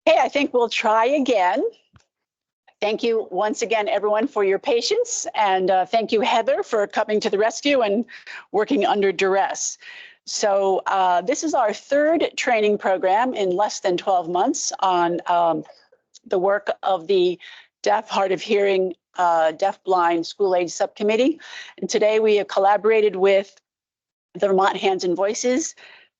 Okay, I think we'll try again. Thank you once again, everyone, for your patience. And thank you, Heather, for coming to the rescue and working under duress. So this is our third training program in less than 12 months on the work of the Deaf, Hard of Hearing, Deaf-Blind School Age Subcommittee. And today we have collaborated with the Vermont Hands and Voices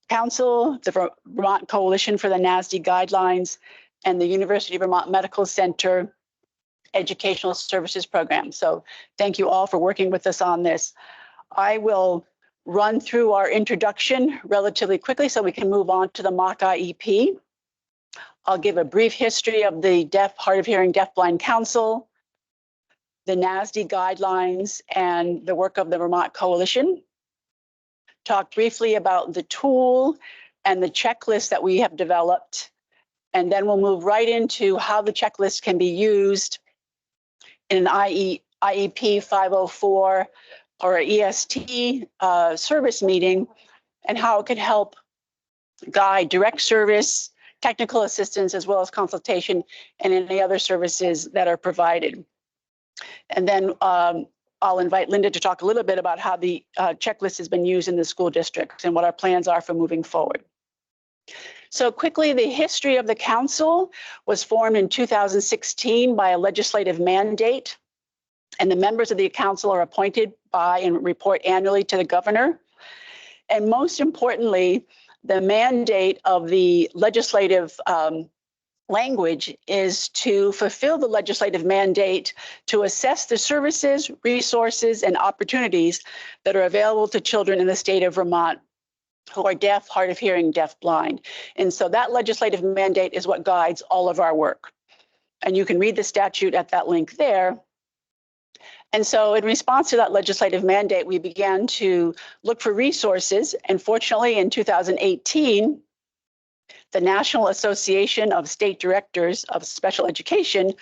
Council, the Vermont Coalition for the NASDSE Guidelines, and the University of Vermont Medical Center Educational Services Program. So thank you all for working with us on this. I will run through our introduction relatively quickly so we can move on to the mock IEP. I'll give a brief history of the Deaf, Hard of Hearing, Deafblind Council, the NASDSE guidelines, and the work of the Vermont Coalition. Talk briefly about the tool and the checklist that we have developed, and then we'll move right into how the checklist can be used in an IEP 504 or an EST service meeting, and how it could help guide direct service, technical assistance, as well as consultation and any other services that are provided. And then I'll invite Linda to talk a little bit about how the checklist has been used in the school district and what our plans are for moving forward. So quickly, the history of the council was formed in 2016 by a legislative mandate, and the members of the council are appointed by and report annually to the governor. And most importantly, the mandate of the legislative language is to fulfill the legislative mandate to assess the services, resources, and opportunities that are available to children in the state of Vermont who are deaf, hard of hearing, deaf-blind. And so that legislative mandate is what guides all of our work. And you can read the statute at that link there. And so in response to that legislative mandate, we began to look for resources. And fortunately, in 2018, the National Association of State Directors of Special Education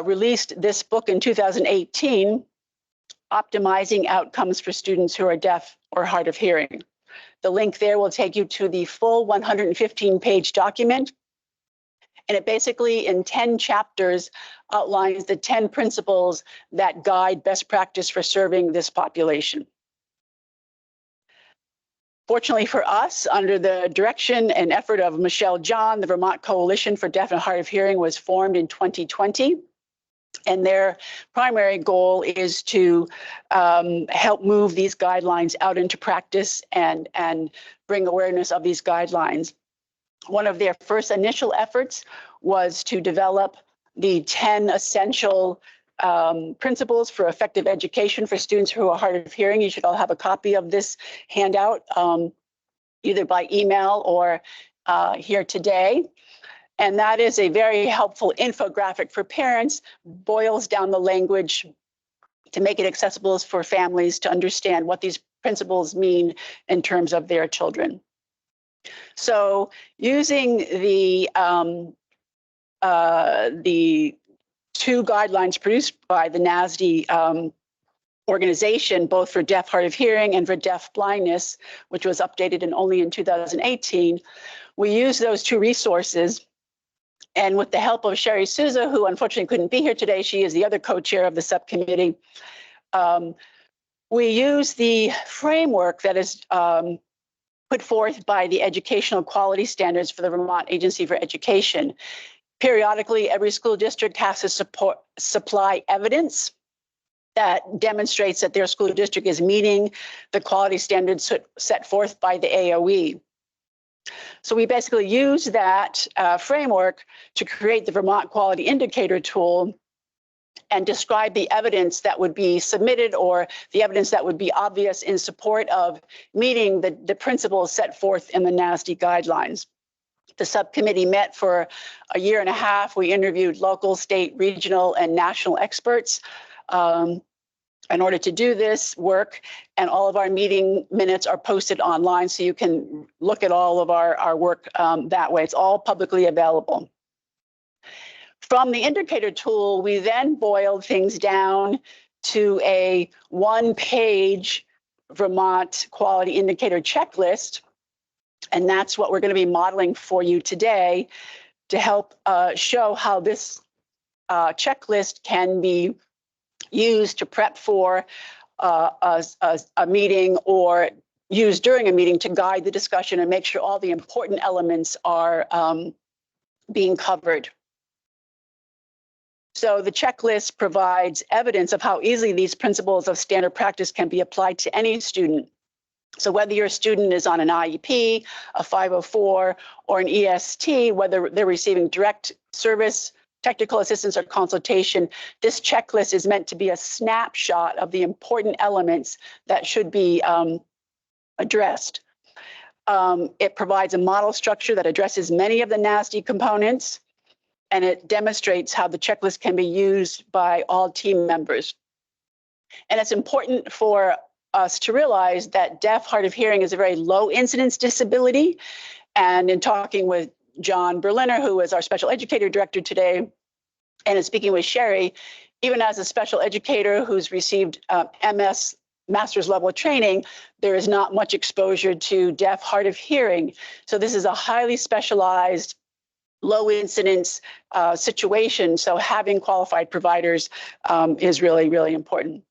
released this book in 2018, Optimizing Outcomes for Students Who Are Deaf or Hard of Hearing. The link there will take you to the full 115-page document. And it basically, in 10 chapters, outlines the 10 principles that guide best practice for serving this population. Fortunately for us, under the direction and effort of Michelle John, the Vermont Coalition for Deaf and Hard of Hearing was formed in 2020. And their primary goal is to help move these guidelines out into practice and bring awareness of these guidelines. One of their first initial efforts was to develop the 10 essential principles for effective education for students who are hard of hearing. You should all have a copy of this handout, either by email or here today. And that is a very helpful infographic for parents, boils down the language to make it accessible for families to understand what these principles mean in terms of their children. So using the two guidelines produced by the NASDSE organization, both for deaf, hard of hearing and for deaf blindness, which was updated only in 2018, we used those two resources. And with the help of Sherry Souza, who unfortunately couldn't be here today, she is the other co-chair of the subcommittee, we use the framework that is put forth by the Educational Quality Standards for the Vermont Agency for Education. Periodically, every school district has to supply evidence that demonstrates that their school district is meeting the quality standards set forth by the AOE. So we basically use that framework to create the Vermont Quality Indicator tool and describe the evidence that would be submitted or the evidence that would be obvious in support of meeting the principles set forth in the NASDSE guidelines. The subcommittee met for a year and a half. We interviewed local, state, regional, and national experts in order to do this work, and all of our meeting minutes are posted online, so you can look at all of our work that way. It's all publicly available. From the indicator tool, we then boiled things down to a one-page Vermont quality indicator checklist, and that's what we're going to be modeling for you today to help show how this checklist can be used to prep for a meeting or used during a meeting to guide the discussion and make sure all the important elements are being covered. So the checklist provides evidence of how easily these principles of standard practice can be applied to any student. So whether your student is on an IEP, a 504, or an EST, whether they're receiving direct service, technical assistance, or consultation, this checklist is meant to be a snapshot of the important elements that should be addressed. It provides a model structure that addresses many of the NASDSE components, and it demonstrates how the checklist can be used by all team members. And it's important for us to realize that deaf, hard of hearing is a very low incidence disability. And in talking with John Berliner, who is our special educator director today, and in speaking with Sherry, even as a special educator who's received MS master's level training, there is not much exposure to deaf, hard of hearing. So this is a highly specialized, low incidence situation. So having qualified providers is really, really important.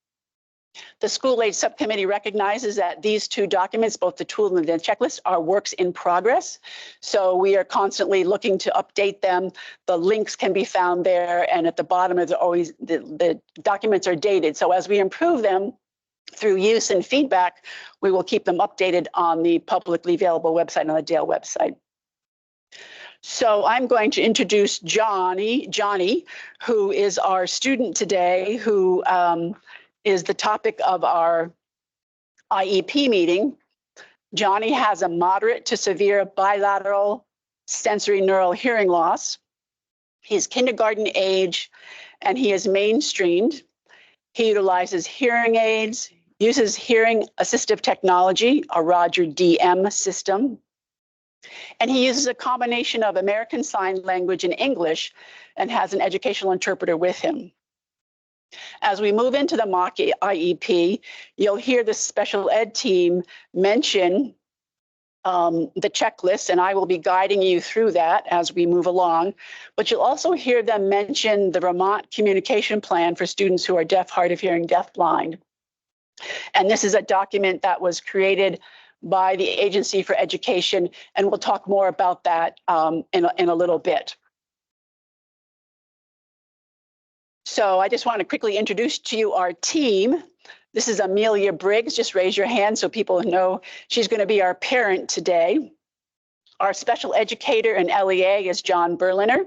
The School Age Subcommittee recognizes that these two documents, both the tool and the checklist, are works in progress. So we are constantly looking to update them. The links can be found there, and at the bottom is always the documents are dated. So as we improve them through use and feedback, we will keep them updated on the publicly available website, on the Dale website. So I'm going to introduce Johnny, who is our student today, who is the topic of our IEP meeting. Johnny has a moderate to severe bilateral sensory neural hearing loss. He's kindergarten age, and he is mainstreamed. He utilizes hearing aids, uses hearing assistive technology, a Roger DM system, and he uses a combination of American Sign Language and English and has an educational interpreter with him. As we move into the mock IEP, you'll hear the special ed team mention the checklist, and I will be guiding you through that as we move along. But you'll also hear them mention the Vermont Communication Plan for students who are deaf, hard of hearing, deafblind. And this is a document that was created by the Agency for Education, and we'll talk more about that in a little bit. So I just want to quickly introduce to you our team. This is Amelia Briggs. Just raise your hand so people know she's going to be our parent today. Our special educator in LEA is John Berliner.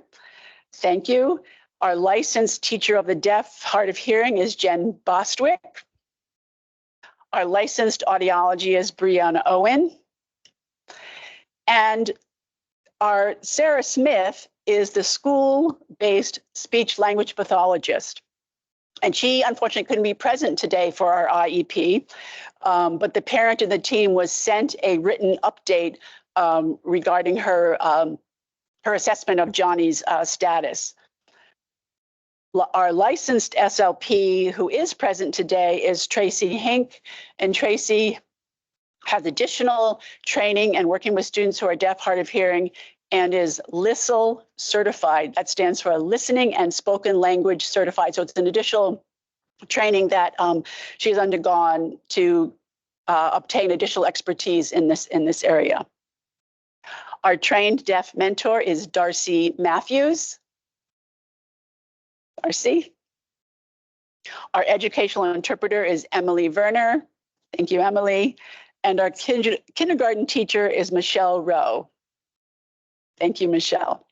Thank you. Our licensed teacher of the deaf, hard of hearing is Jen Bostwick. Our licensed audiology is Brianna Owen. And our Sarah Smith is the school-based speech language pathologist. And she unfortunately couldn't be present today for our IEP, but the parent and the team was sent a written update regarding her, her assessment of Johnny's status. Our licensed SLP who is present today is Tracy Hink, and Tracy has additional training and working with students who are deaf, hard of hearing, and is LISL certified. That stands for Listening and Spoken Language Certified. So it's an additional training that she's undergone to obtain additional expertise in this area. Our trained deaf mentor is Darcy Matthews. Darcy. Our educational interpreter is Emily Werner. Thank you, Emily. And our kindergarten teacher is Michelle Rowe. Thank you, Michelle.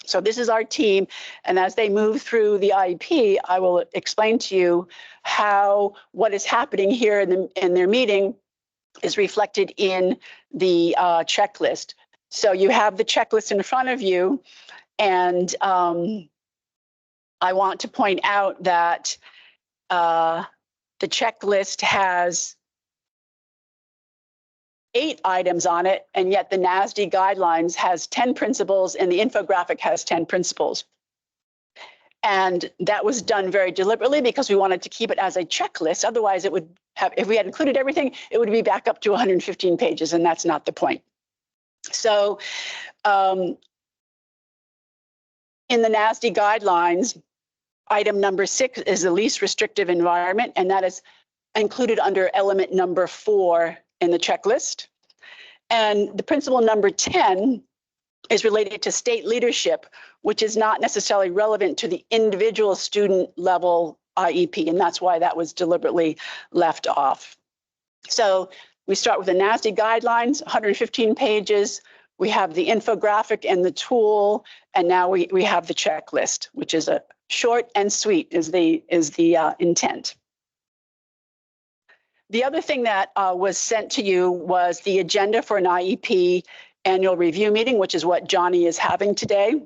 So this is our team. And as they move through the IEP, I will explain to you how what is happening here in their meeting is reflected in the checklist. So you have the checklist in front of you. And I want to point out that the checklist has 8 items on it, and yet the NASDSE guidelines has 10 principles and the infographic has 10 principles. And that was done very deliberately because we wanted to keep it as a checklist. Otherwise, it would have, if we had included everything, it would be back up to 115 pages, and that's not the point. So In the NASDSE guidelines, item number 6 is the least restrictive environment, and that is included under element number 4 in the checklist. And the principle number 10 is related to state leadership, which is not necessarily relevant to the individual student level IEP, and that's why that was deliberately left off. So we start with the NASDSE guidelines, 115 pages. We have the infographic and the tool, and now we have the checklist, which is a short and sweet is the intent. The other thing that was sent to you was the agenda for an IEP annual review meeting, which is what Johnny is having today.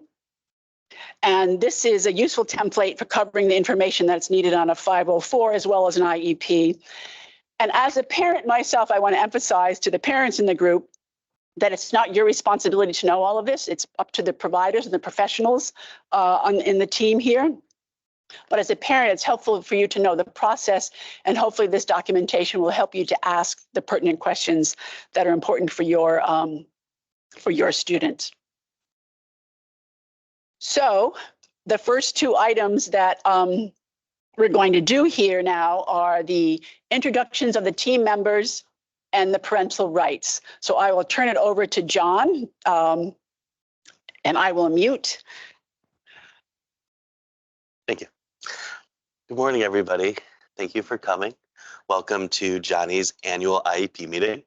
And this is a useful template for covering the information that's needed on a 504 as well as an IEP. And as a parent myself, I want to emphasize to the parents in the group that it's not your responsibility to know all of this. It's up to the providers and the professionals in the team here. But as a parent, it's helpful for you to know the process, and hopefully this documentation will help you to ask the pertinent questions that are important for your students. So the first two items that we're going to do here now are the introductions of the team members and the parental rights. So I will turn it over to John, and I will mute. Thank you. Good morning, everybody. Thank you for coming. Welcome to Johnny's annual IEP meeting.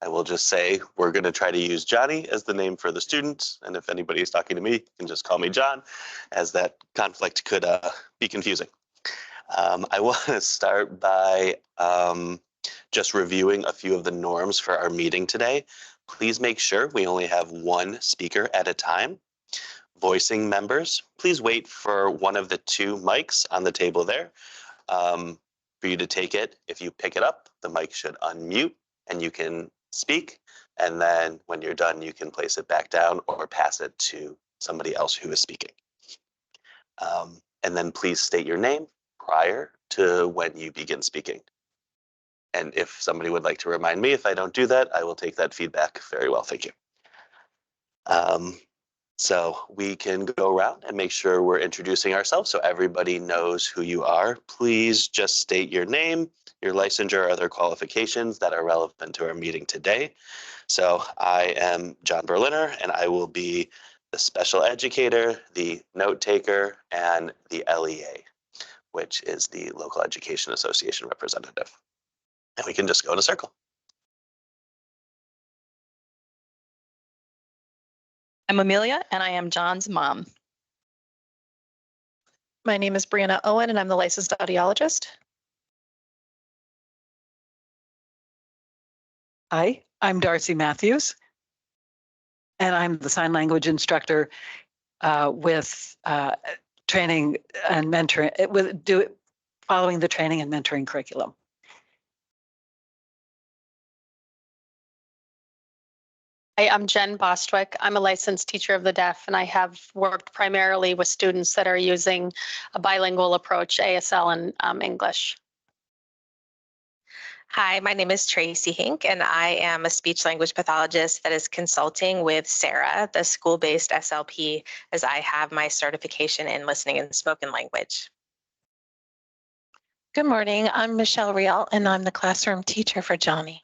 I will just say we're going to try to use Johnny as the name for the students, and if anybody is talking to me, you can just call me John, as that conflict could be confusing. I want to start by just reviewing a few of the norms for our meeting today. Please make sure we only have one speaker at a time. Voicing members, please wait for one of the two mics on the table there for you to take it. If you pick it up, the mic should unmute and you can speak. And then when you're done, you can place it back down or pass it to somebody else who is speaking. And then please state your name prior to when you begin speaking. And if somebody would like to remind me, if I don't do that, I will take that feedback very well. Thank you. So we can go around and make sure we're introducing ourselves so everybody knows who you are. Please just state your name, your licensure, or other qualifications that are relevant to our meeting today. So I am John Berliner, and I will be the special educator, the note taker, and the LEA, which is the Local Education Association representative. And we can just go in a circle. I'm Amelia, and I am John's mom. My name is Brianna Owen, and I'm the licensed audiologist. Hi, I'm Darcy Matthews, and I'm the sign language instructor with training and mentoring, following the training and mentoring curriculum. Hi, I'm Jen Bostwick. I'm a licensed teacher of the deaf, and I have worked primarily with students that are using a bilingual approach, ASL and English. Hi, my name is Tracy Hink, and I am a speech language pathologist that is consulting with Sarah, the school-based SLP, as I have my certification in listening and spoken language. Good morning. I'm Michelle Rial, and I'm the classroom teacher for Johnny.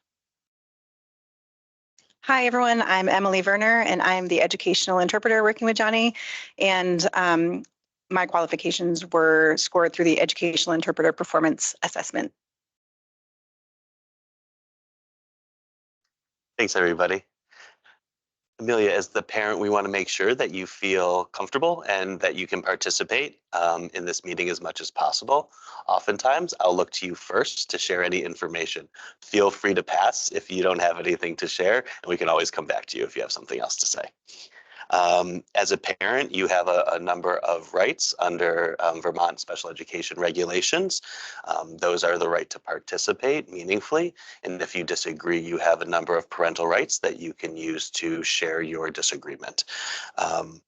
Hi, everyone. I'm Emily Werner, and I'm the educational interpreter working with Johnny. And my qualifications were scored through the Educational Interpreter Performance Assessment. Thanks, everybody. Amelia, as the parent, we want to make sure that you feel comfortable and that you can participate in this meeting as much as possible. Oftentimes, I'll look to you first to share any information. Feel free to pass if you don't have anything to share, and we can always come back to you if you have something else to say. As a parent, you have a number of rights under Vermont special education regulations. Those are the right to participate meaningfully. And if you disagree, you have a number of parental rights that you can use to share your disagreement.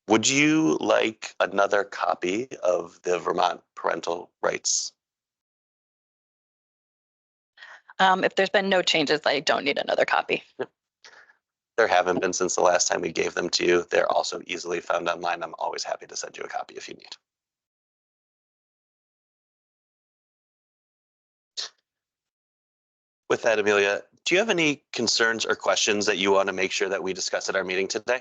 Would you like another copy of the Vermont parental rights? If there's been no changes, I don't need another copy. Yep. There haven't been since the last time we gave them to you. They're also easily found online. I'm always happy to send you a copy if you need. With that, Amelia, do you have any concerns or questions that you want to make sure that we discuss at our meeting today?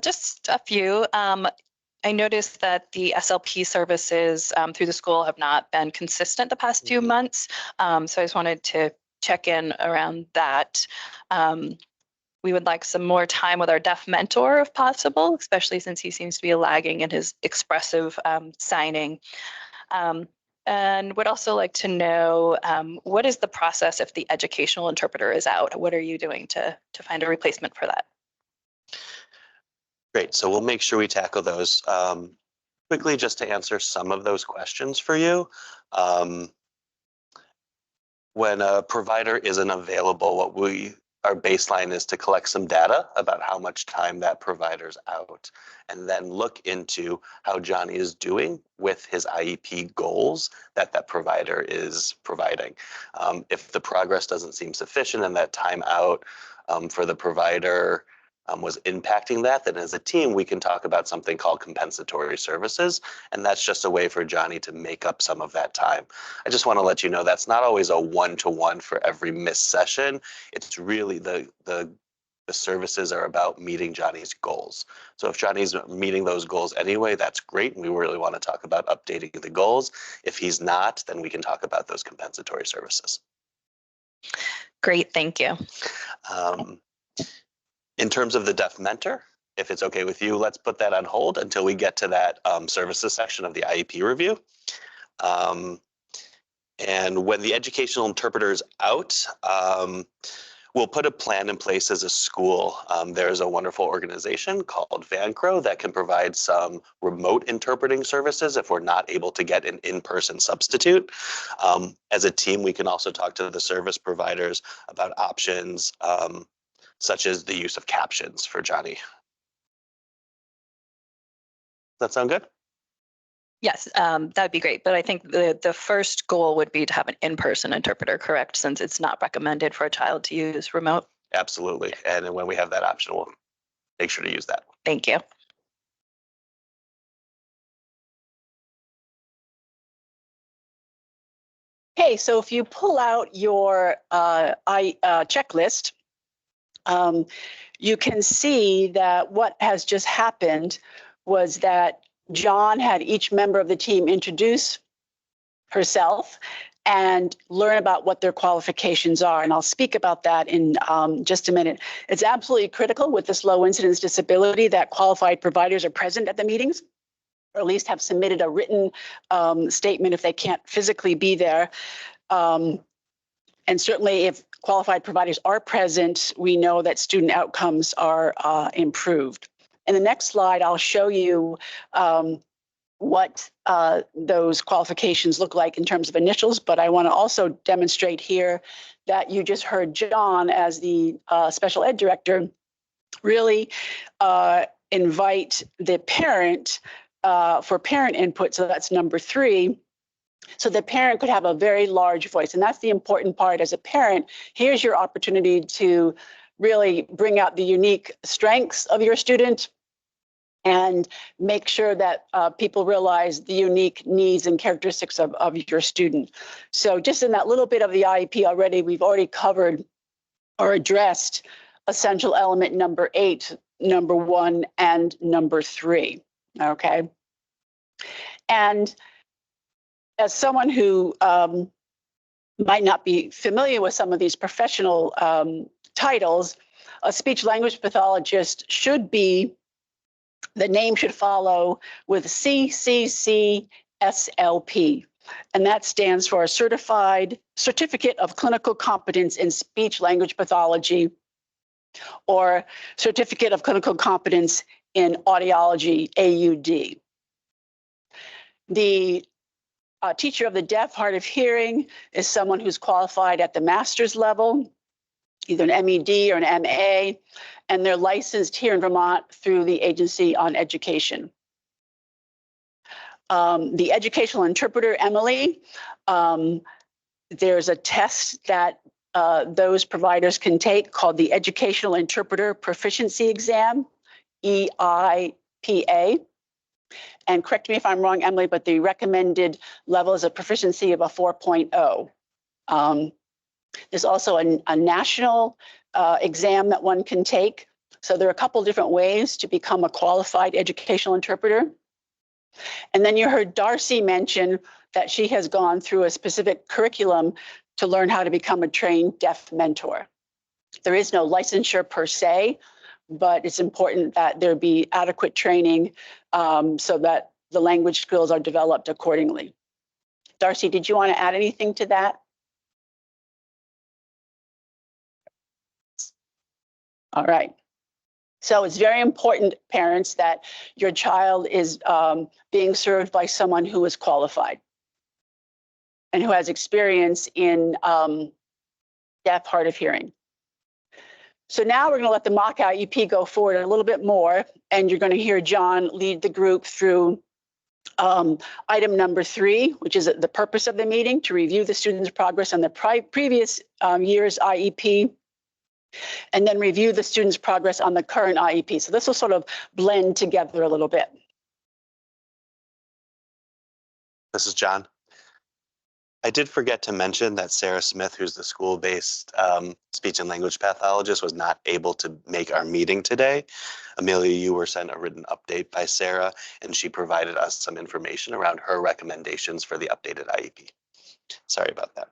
Just a few. I noticed that the SLP services through the school have not been consistent the past few months. So I just wanted to check in around that. We would like some more time with our deaf mentor if possible, especially since he seems to be lagging in his expressive signing. And would also like to know what is the process if the educational interpreter is out? What are you doing to find a replacement for that? Great, so we'll make sure we tackle those. Quickly, just to answer some of those questions for you. When a provider isn't available, our baseline is to collect some data about how much time that provider's out, and then look into how Johnny is doing with his IEP goals that provider is providing. If the progress doesn't seem sufficient and that time out for the provider was impacting that, then as a team, we can talk about something called compensatory services. And that's just a way for Johnny to make up some of that time. I just want to let you know that's not always a one-to-one for every missed session. It's really the services are about meeting Johnny's goals. So if Johnny's meeting those goals anyway, that's great. We really want to talk about updating the goals. If he's not, then we can talk about those compensatory services. Great, thank you. In terms of the deaf mentor, if it's okay with you, let's put that on hold until we get to that services section of the IEP review. And when the educational interpreter is out, we'll put a plan in place as a school. There's a wonderful organization called VanCrow that can provide some remote interpreting services if we're not able to get an in-person substitute. As a team, we can also talk to the service providers about options such as the use of captions for Johnny. Does that sound good? Yes, that would be great. But I think the first goal would be to have an in-person interpreter, correct? Since it's not recommended for a child to use remote. Absolutely. And when we have that option, we'll make sure to use that. Thank you. Okay, so if you pull out your checklist, you can see that what has just happened was that John had each member of the team introduce herself and learn about what their qualifications are. And I'll speak about that in just a minute. It's absolutely critical with this low incidence disability that qualified providers are present at the meetings, or at least have submitted a written statement if they can't physically be there. And certainly if qualified providers are present, we know that student outcomes are improved. In the next slide, I'll show you what those qualifications look like in terms of initials, but I want to also demonstrate here that you just heard John as the special ed director really invite the parent for parent input. So that's number 3. So the parent could have a very large voice. And that's the important part as a parent. Here's your opportunity to really bring out the unique strengths of your student and make sure that people realize the unique needs and characteristics of your student. So just in that little bit of the IEP already, we've already covered or addressed essential element number 8, number 1, and number 3, okay? And as someone who might not be familiar with some of these professional titles, a speech language pathologist should be, the name should follow with CCCSLP, and that stands for a Certificate of Clinical Competence in Speech Language Pathology, or Certificate of Clinical Competence in Audiology, AUD. The teacher of the deaf, hard of hearing is someone who's qualified at the master's level, either an MED or an MA, and they're licensed here in Vermont through the Agency on Education. The educational interpreter, Emily, there's a test that those providers can take called the Educational Interpreter Proficiency Exam, EIPA. And correct me if I'm wrong, Emily, but the recommended level is a proficiency of a 4.0. There's also a national exam that one can take. So there are a couple different ways to become a qualified educational interpreter. And then you heard Darcy mention that she has gone through a specific curriculum to learn how to become a trained deaf mentor. There is no licensure per se, but it's important that there be adequate training so that the language skills are developed accordingly. Darcy, did you want to add anything to that? All right. So it's very important, parents, that your child is being served by someone who is qualified and who has experience in deaf, hard of hearing. So now we're going to let the mock IEP go forward a little bit more, and you're going to hear John lead the group through item number 3, which is the purpose of the meeting, to review the students' progress on the previous year's IEP, and then review the students' progress on the current IEP. So this will sort of blend together a little bit. This is John. I did forget to mention that Sarah Smith, who's the school-based speech and language pathologist, was not able to make our meeting today. Amelia, you were sent a written update by Sarah, and she provided us some information around her recommendations for the updated IEP. Sorry about that.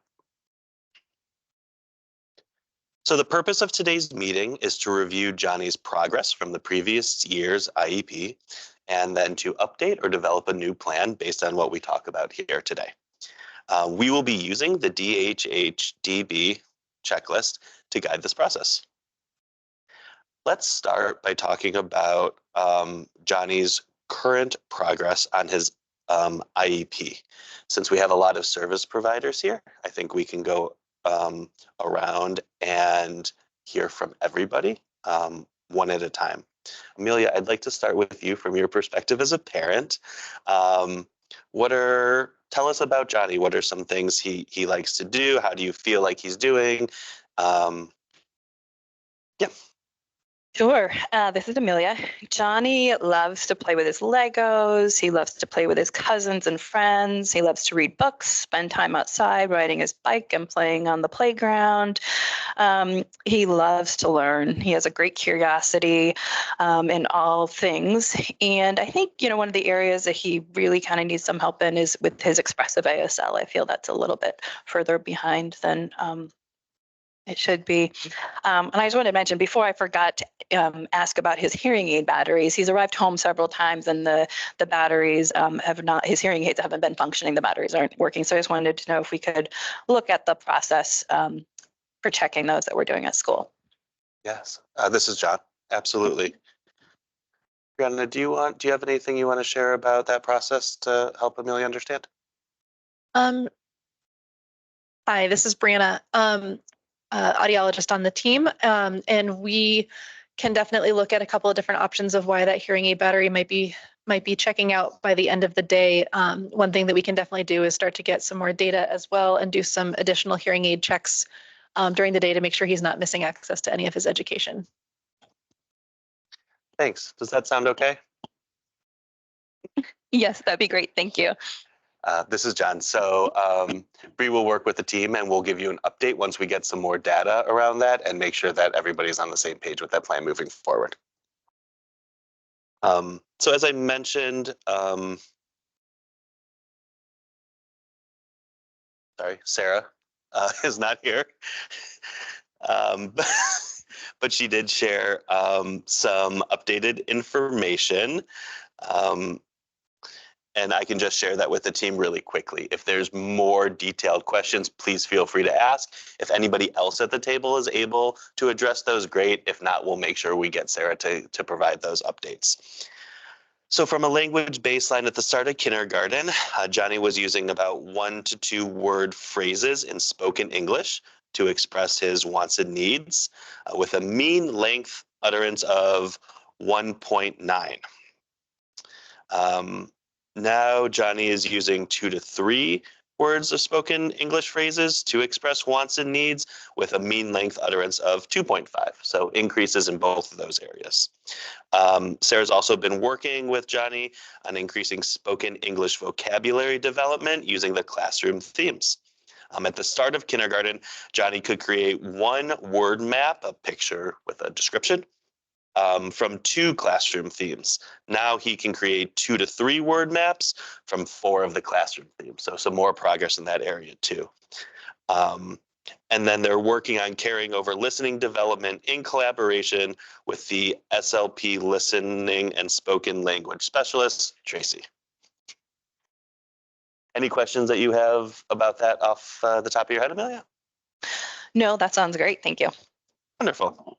So the purpose of today's meeting is to review Johnny's progress from the previous year's IEP, and then to update or develop a new plan based on what we talk about here today. We will be using the DHHDB checklist to guide this process. Let's start by talking about Johnny's current progress on his IEP. Since we have a lot of service providers here, I think we can go around and hear from everybody one at a time. Amelia, I'd like to start with you from your perspective as a parent. Tell us about Johnny. What are some things he likes to do? How do you feel like he's doing? Yeah. Sure. This is Amelia. Johnny loves to play with his Legos. He loves to play with his cousins and friends. He loves to read books, spend time outside, riding his bike and playing on the playground. He loves to learn. He has a great curiosity in all things. And I think, one of the areas that he really kind of needs some help in is with his expressive ASL. I feel that's a little bit further behind than it should be. And I just wanted to mention before I forgot to ask about his hearing aid batteries. He's arrived home several times and the batteries his hearing aids haven't been functioning. The batteries aren't working. So I just wanted to know if we could look at the process for checking those that we're doing at school. Yes, this is John. Absolutely. Brianna, do you have anything you want to share about that process to help Amelia understand? Hi, this is Brianna. Audiologist on the team, and we can definitely look at a couple of different options of why that hearing aid battery might be checking out by the end of the day. One thing that we can definitely do is start to get some more data as well and do some additional hearing aid checks during the day to make sure he's not missing access to any of his education. Thanks. Does that sound okay? Yes, that'd be great. Thank you. This is John. So Bree will work with the team and we'll give you an update once we get some more data around that and make sure that everybody's on the same page with that plan moving forward. So as I mentioned, sorry, Sarah is not here, but she did share some updated information. And I can just share that with the team really quickly. If there's more detailed questions, please feel free to ask. If anybody else at the table is able to address those, great. If not, we'll make sure we get Sarah to provide those updates. So from a language baseline at the start of kindergarten, Johnny was using about 1 to 2 word phrases in spoken English to express his wants and needs with a mean length utterance of 1.9. Now Johnny is using 2 to 3 words of spoken English phrases to express wants and needs, with a mean length utterance of 2.5. So increases in both of those areas. Sarah's also been working with Johnny on increasing spoken English vocabulary development using the classroom themes. At the start of kindergarten, Johnny could create one word map, a picture with a description, from 2 classroom themes. Now he can create 2 to 3 word maps from 4 of the classroom themes. So some more progress in that area too. And then they're working on carrying over listening development in collaboration with the SLP listening and spoken language specialist, Tracy. Any questions that you have about that off the top of your head, Amelia? No, that sounds great. Thank you. Wonderful.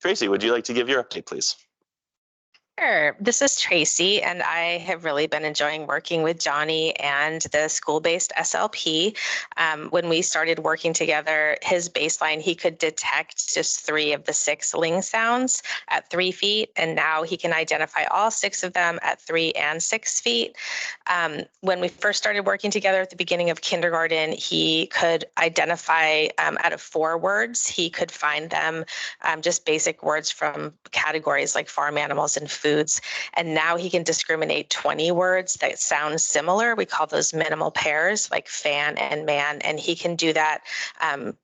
Tracy, would you like to give your update, please? Sure. This is Tracy, and I have really been enjoying working with Johnny and the school-based SLP. When we started working together, his baseline, he could detect just 3 of the 6 ling sounds at 3 feet, and now he can identify all 6 of them at 3 and 6 feet. When we first started working together at the beginning of kindergarten, he could identify out of 4 words, he could find them, just basic words from categories like farm animals and foods. And now he can discriminate 20 words that sound similar. We call those minimal pairs, like fan and man. And he can do that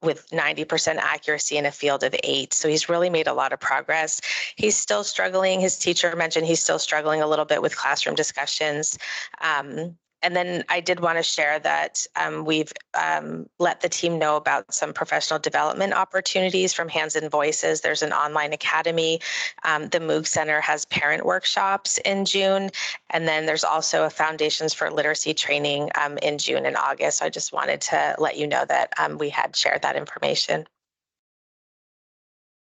with 90% accuracy in a field of 8. So he's really made a lot of progress. He's still struggling. His teacher mentioned he's still struggling a little bit with classroom discussions. And then I did want to share that we've let the team know about some professional development opportunities from Hands and Voices. There's an online academy. The Moog Center has parent workshops in June. And then there's also a Foundations for Literacy training in June and August. So I just wanted to let you know that we had shared that information.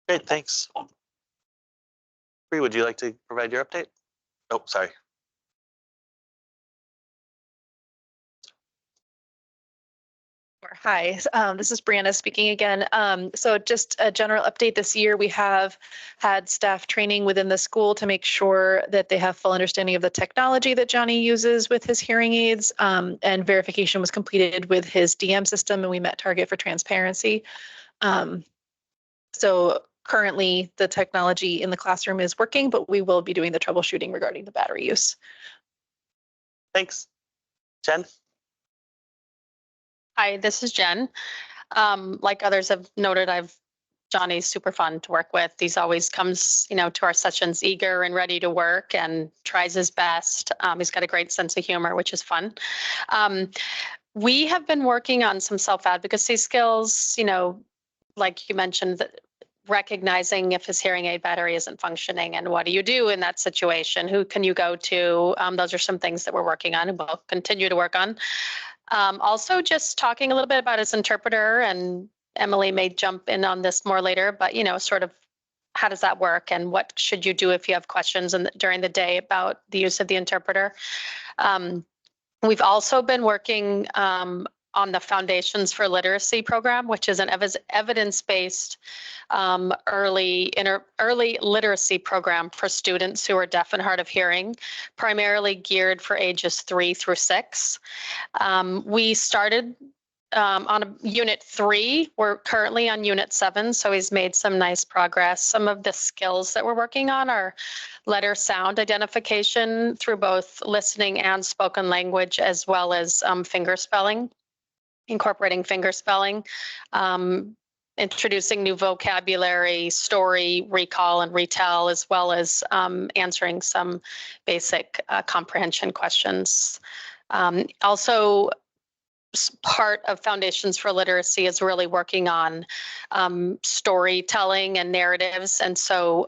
Great, thanks. Bree, would you like to provide your update? Oh, sorry. Hi, this is Brianna speaking again. So just a general update this year, we have had staff training within the school to make sure that they have full understanding of the technology that Johnny uses with his hearing aids, and verification was completed with his DM system, and we met target for transparency. So currently the technology in the classroom is working, but we will be doing the troubleshooting regarding the battery use. Thanks. Jen? Hi, this is Jen. Like others have noted, Johnny's super fun to work with. He's always comes, to our sessions eager and ready to work and tries his best. He's got a great sense of humor, which is fun. We have been working on some self-advocacy skills, like you mentioned, recognizing if his hearing aid battery isn't functioning and what do you do in that situation? Who can you go to? Those are some things that we're working on and we'll continue to work on. Also just talking a little bit about his interpreter, and Emily may jump in on this more later, but sort of how does that work and what should you do if you have questions during the day about the use of the interpreter. We've also been working on the Foundations for Literacy program, which is an evidence-based early literacy program for students who are deaf and hard of hearing, primarily geared for ages 3 through 6. We started on unit 3. We're currently on unit 7, so he's made some nice progress. Some of the skills that we're working on are letter sound identification through both listening and spoken language, as well as finger spelling. Incorporating finger spelling, introducing new vocabulary, story, recall, and retell, as well as answering some basic comprehension questions. Also, part of Foundations for Literacy is really working on storytelling and narratives. And so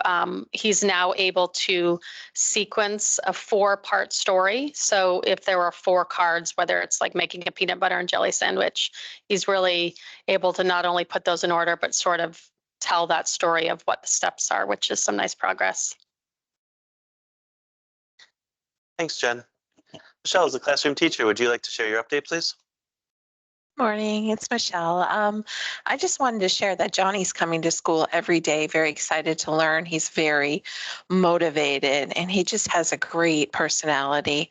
he's now able to sequence a 4-part story. So if there are 4 cards, whether it's like making a peanut butter and jelly sandwich, he's really able to not only put those in order, but sort of tell that story of what the steps are, which is some nice progress. Thanks, Jen. Michelle, as a classroom teacher, would you like to share your update, please? Morning, it's Michelle. I just wanted to share that Johnny's coming to school every day, very excited to learn. He's very motivated and he just has a great personality.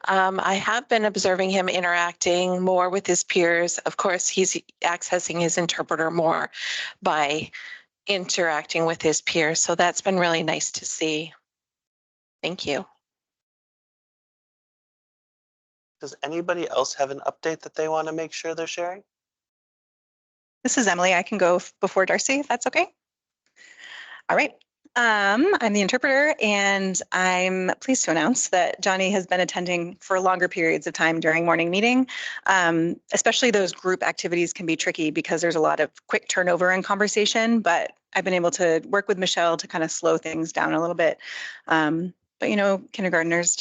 I have been observing him interacting more with his peers. Of course, he's accessing his interpreter more by interacting with his peers. So that's been really nice to see. Thank you. Does anybody else have an update that they want to make sure they're sharing? This is Emily. I can go before Darcy, if that's okay. All right. I'm the interpreter, and I'm pleased to announce that Johnny has been attending for longer periods of time during morning meeting. Especially those group activities can be tricky because there's a lot of quick turnover in conversation, but I've been able to work with Michelle to kind of slow things down a little bit. But you know, kindergartners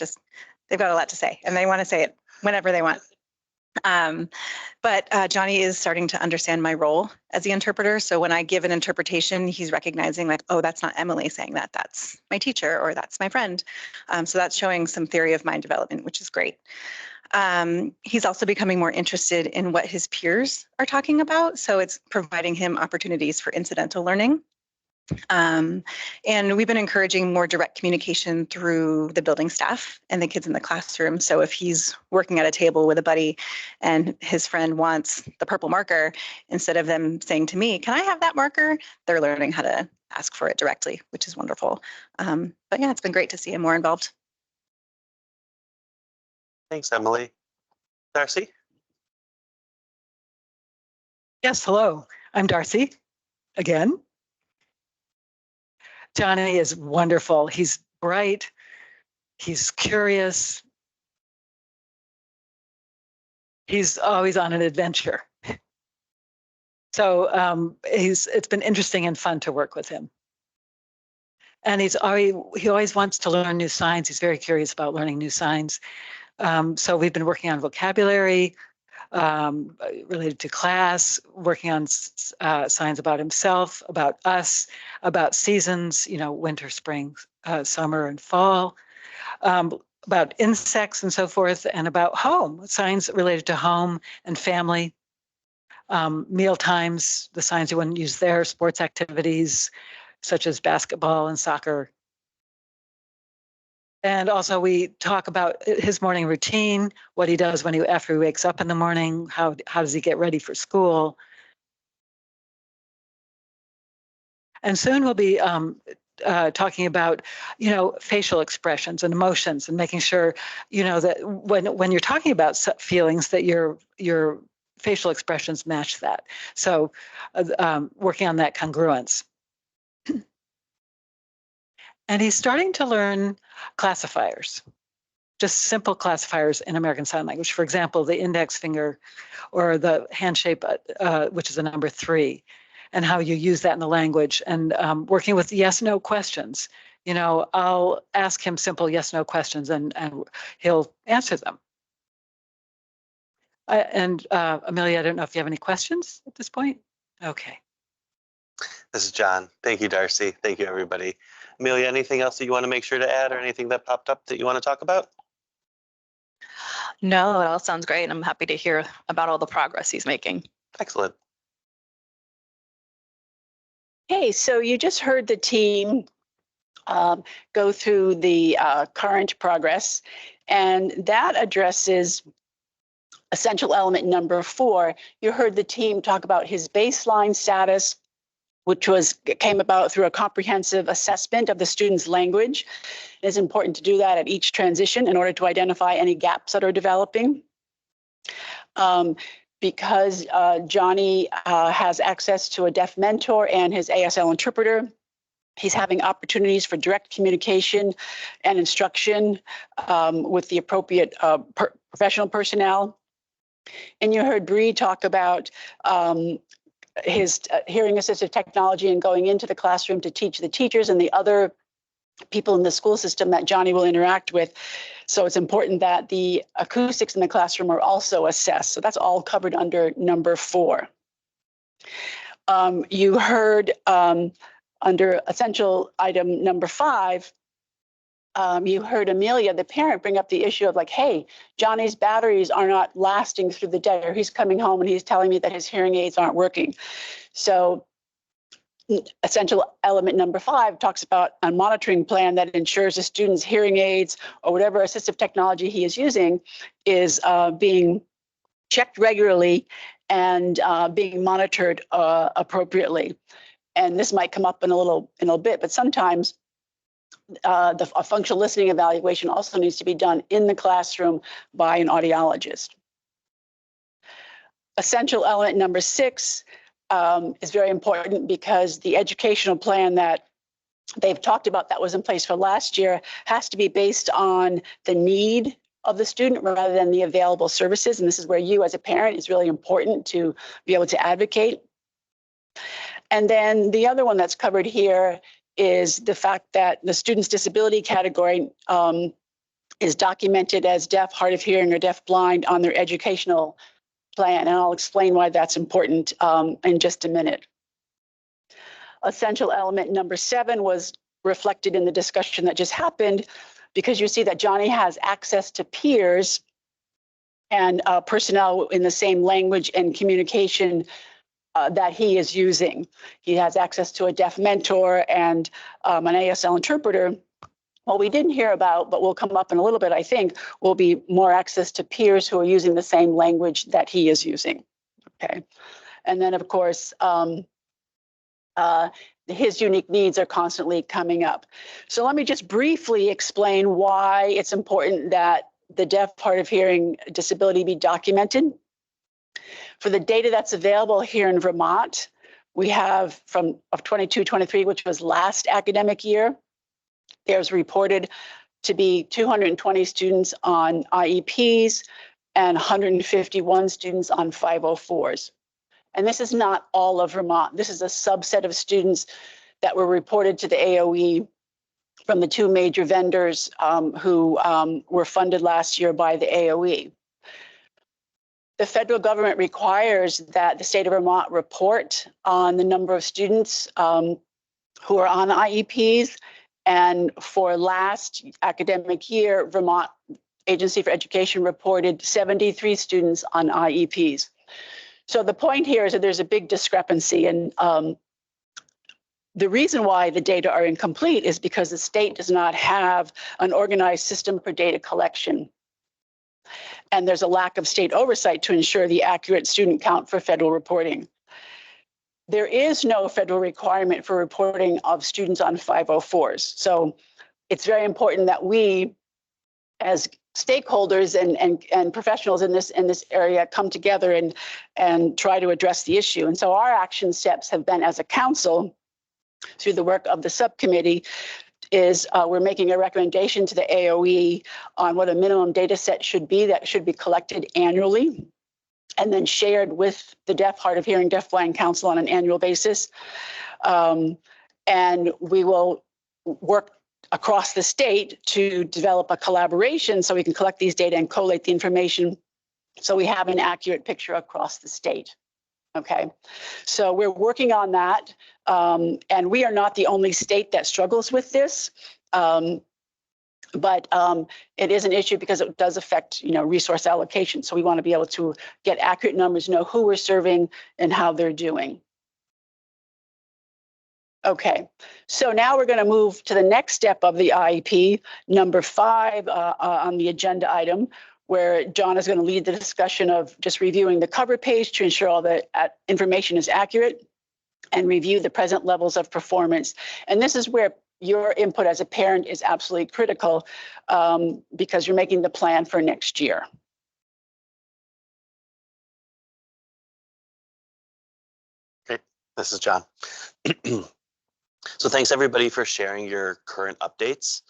they've got a lot to say, and they want to say it whenever they want. But Johnny is starting to understand my role as the interpreter. So when I give an interpretation, he's recognizing like, oh, that's not Emily saying that, that's my teacher or that's my friend. So that's showing some theory of mind development, which is great. He's also becoming more interested in what his peers are talking about. So it's providing him opportunities for incidental learning. And we've been encouraging more direct communication through the building staff and the kids in the classroom. So if he's working at a table with a buddy and his friend wants the purple marker, instead of them saying to me, can I have that marker? They're learning how to ask for it directly, which is wonderful. But yeah, it's been great to see him more involved. Thanks, Emily. Darcy? Yes, hello. I'm Darcy again. Johnny is wonderful. He's bright. He's curious. He's always on an adventure. So it's been interesting and fun to work with him. And he always wants to learn new signs. He's very curious about learning new signs. So we've been working on vocabulary related to class, working on signs about himself, about us, about seasons, you know, winter, spring, summer, and fall, about insects and so forth, and about home, signs related to home and family, meal times, the signs you wouldn't use there, sports activities such as basketball and soccer. And also we talk about his morning routine, what he does after he wakes up in the morning, how does he get ready for school. And soon we'll be talking about, you know, facial expressions and emotions and making sure, you know, that when you're talking about feelings that your facial expressions match that. So working on that congruence. And he's starting to learn classifiers, just simple classifiers in American Sign Language. For example, the index finger or the hand shape, which is a number 3, and how you use that in the language, and working with yes/no questions. You know, I'll ask him simple yes/no questions and he'll answer them. Amelia, I don't know if you have any questions at this point. Okay. This is John. Thank you, Darcy. Thank you, everybody. Amelia, anything else that you want to make sure to add or anything that popped up that you want to talk about? No, it all sounds great. I'm happy to hear about all the progress he's making. Excellent. Okay, so you just heard the team go through the current progress, and that addresses essential element number 4. You heard the team talk about his baseline status, which came about through a comprehensive assessment of the student's language. It is important to do that at each transition in order to identify any gaps that are developing. Because Johnny has access to a deaf mentor and his ASL interpreter, he's having opportunities for direct communication and instruction with the appropriate professional personnel. And you heard Bree talk about his hearing assistive technology and going into the classroom to teach the teachers and the other people in the school system that Johnny will interact with. So it's important that the acoustics in the classroom are also assessed. So that's all covered under number 4. You heard under essential item number 5, you heard Amelia, the parent, bring up the issue of like, hey, Johnny's batteries are not lasting through the day, or he's coming home and he's telling me that his hearing aids aren't working. So essential element number 5 talks about a monitoring plan that ensures a student's hearing aids or whatever assistive technology he is using is being checked regularly and being monitored appropriately. And this might come up in a little bit, but sometimes a functional listening evaluation also needs to be done in the classroom by an audiologist. Essential element number 6 is very important because the educational plan that they've talked about that was in place for last year has to be based on the need of the student rather than the available services. And this is where you as a parent is really important to be able to advocate. And then the other one that's covered here is the fact that the student's disability category is documented as deaf, hard of hearing, or deaf blind on their educational plan. And I'll explain why that's important in just a minute. Essential element number 7 was reflected in the discussion that just happened because you see that Johnny has access to peers and personnel in the same language and communication that he is using. He has access to a deaf mentor and an ASL interpreter. What we didn't hear about, but will come up in a little bit, I think, will be more access to peers who are using the same language that he is using. Okay. And then, of course, his unique needs are constantly coming up. So let me just briefly explain why it's important that the deaf, hard of hearing disability be documented. For the data that's available here in Vermont, we have of 22-23, which was last academic year, there's reported to be 220 students on IEPs and 151 students on 504s. And this is not all of Vermont. This is a subset of students that were reported to the AOE from the 2 major vendors who were funded last year by the AOE. The federal government requires that the state of Vermont report on the number of students who are on IEPs. And for last academic year, Vermont Agency for Education reported 73 students on IEPs. So the point here is that there's a big discrepancy, and the reason why the data are incomplete is because the state does not have an organized system for data collection. And there's a lack of state oversight to ensure the accurate student count for federal reporting. There is no federal requirement for reporting of students on 504s. So it's very important that we, as stakeholders and professionals in this area, come together and try to address the issue. And so our action steps have been, as a council, through the work of the subcommittee, is we're making a recommendation to the AOE on what a minimum data set should be that should be collected annually and then shared with the Deaf, Hard of Hearing, Deafblind Council on an annual basis. And we will work across the state to develop a collaboration so we can collect these data and collate the information so we have an accurate picture across the state. Okay, so we're working on that, and we are not the only state that struggles with this, but it is an issue because it does affect, resource allocation. So we want to be able to get accurate numbers, know who we're serving and how they're doing. Okay, so now we're going to move to the next step of the IEP, number 5 on the agenda item, where John is going to lead the discussion of just reviewing the cover page to ensure all the information is accurate and review the present levels of performance. And this is where your input as a parent is absolutely critical because you're making the plan for next year. Great, this is John. So thanks everybody for sharing your current updates.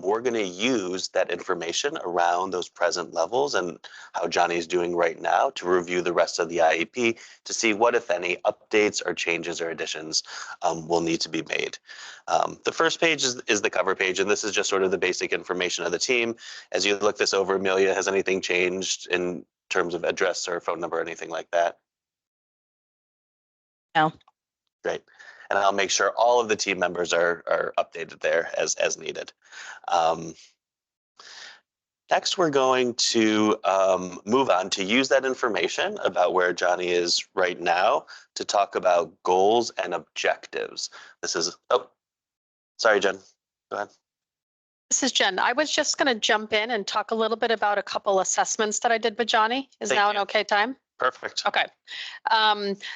We're going to use that information around those present levels and how Johnny's doing right now to review the rest of the IEP to see what, if any, updates or changes or additions will need to be made. The first page is the cover page, and this is just sort of the basic information of the team. As you look this over, Amelia, has anything changed in terms of address or phone number or anything like that? No. Great. And I'll make sure all of the team members are updated there as needed. Next, we're going to move on to use that information about where Johnny is right now to talk about goals and objectives. This is, oh, sorry, Jen, go ahead. This is Jen. I was just going to jump in and talk a little bit about a couple assessments that I did with Johnny. Is Thank now you. an okay time? Perfect. Okay.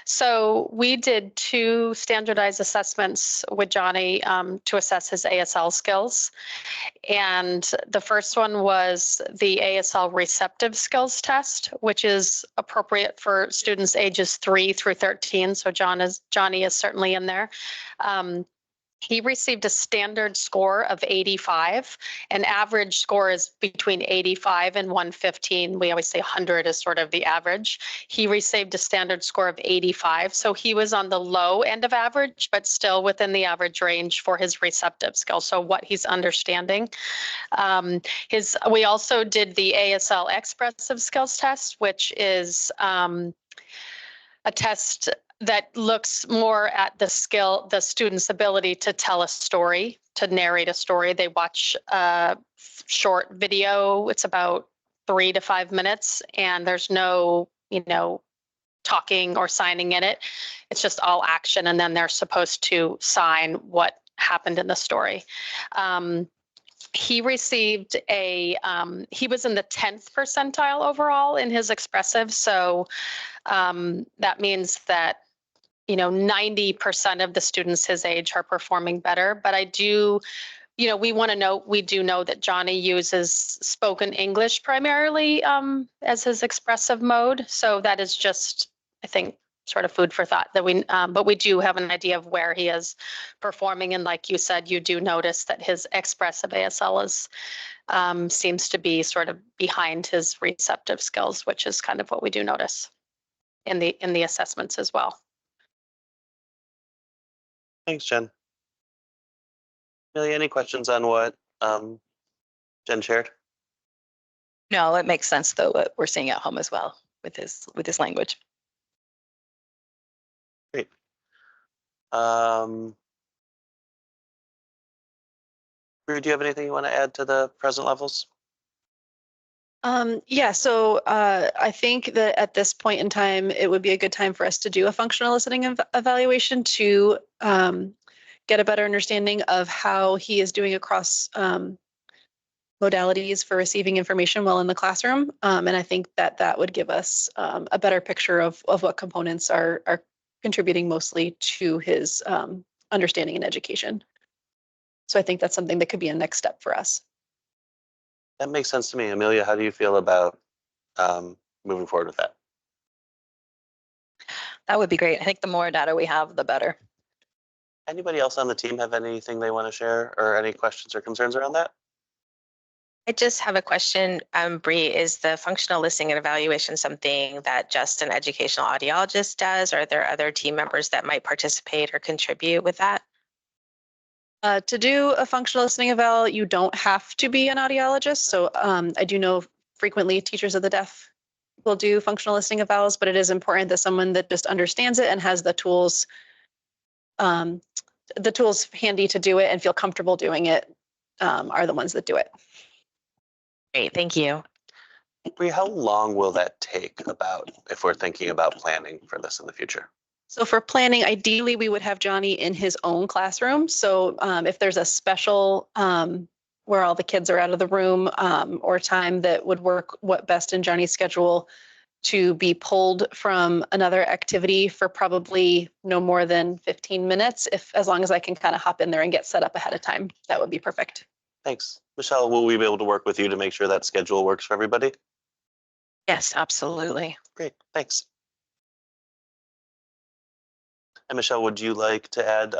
So we did 2 standardized assessments with Johnny to assess his ASL skills. And the first one was the ASL receptive skills test, which is appropriate for students ages 3 through 13. So Johnny is certainly in there. He received a standard score of 85. An average score is between 85 and 115. We always say 100 is sort of the average. He received a standard score of 85. So he was on the low end of average, but still within the average range for his receptive skills. So what he's understanding. We also did the ASL expressive skills test, which is a test that looks more at the student's ability to tell a story, to narrate a story. They watch a short video. It's about 3 to 5 minutes, and there's no, talking or signing in it. It's just all action, and then they're supposed to sign what happened in the story. He received he was in the 10th percentile overall in his expressive. So that means that 90% of the students his age are performing better. But I do, we want to note, we do know that Johnny uses spoken English primarily as his expressive mode. So that is just, I think, sort of food for thought that but we do have an idea of where he is performing. And like you said, you do notice that his expressive ASL seems to be sort of behind his receptive skills, which is kind of what we do notice in the assessments as well. Thanks, Jen. Amelia, any questions on what Jen shared? No, it makes sense though what we're seeing at home as well with his language. Great. Brew, do you have anything you want to add to the present levels? Yeah, so I think that at this point in time, it would be a good time for us to do a functional listening evaluation to get a better understanding of how he is doing across modalities for receiving information while in the classroom. And I think that would give us a better picture of what components are contributing mostly to his understanding and education. So I think that's something that could be a next step for us. That makes sense to me. Amelia, how do you feel about moving forward with that? That would be great. I think the more data we have, the better. Anybody else on the team have anything they want to share or any questions or concerns around that? I just have a question, Bree. Is the functional listening and evaluation something that just an educational audiologist does, or are there other team members that might participate or contribute with that? To do a functional listening eval, you don't have to be an audiologist. So I do know frequently teachers of the deaf will do functional listening evals, but it is important that someone that just understands it and has the tools handy to do it and feel comfortable doing it are the ones that do it. Great, thank you. Bree, how long will that take if we're thinking about planning for this in the future? So for planning, ideally, we would have Johnny in his own classroom. So if there's a special where all the kids are out of the room or time that would work best in Johnny's schedule to be pulled from another activity for probably no more than 15 minutes, as long as I can kind of hop in there and get set up ahead of time, that would be perfect. Thanks. Michelle, will we be able to work with you to make sure that schedule works for everybody? Yes, absolutely. Great, thanks. And Michelle, would you like to add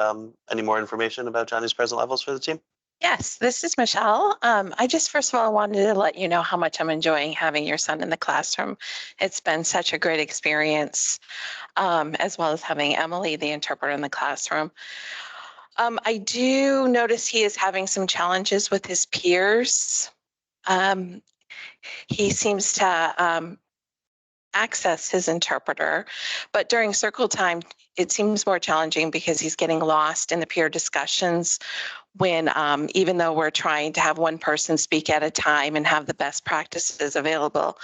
any more information about Johnny's present levels for the team? Yes, this is Michelle. I just first of all wanted to let you know how much I'm enjoying having your son in the classroom. It's been such a great experience, as well as having Emily, the interpreter, in the classroom. I do notice he is having some challenges with his peers. He seems to access his interpreter, but during circle time, it seems more challenging because he's getting lost in the peer discussions when even though we're trying to have one person speak at a time and have the best practices available,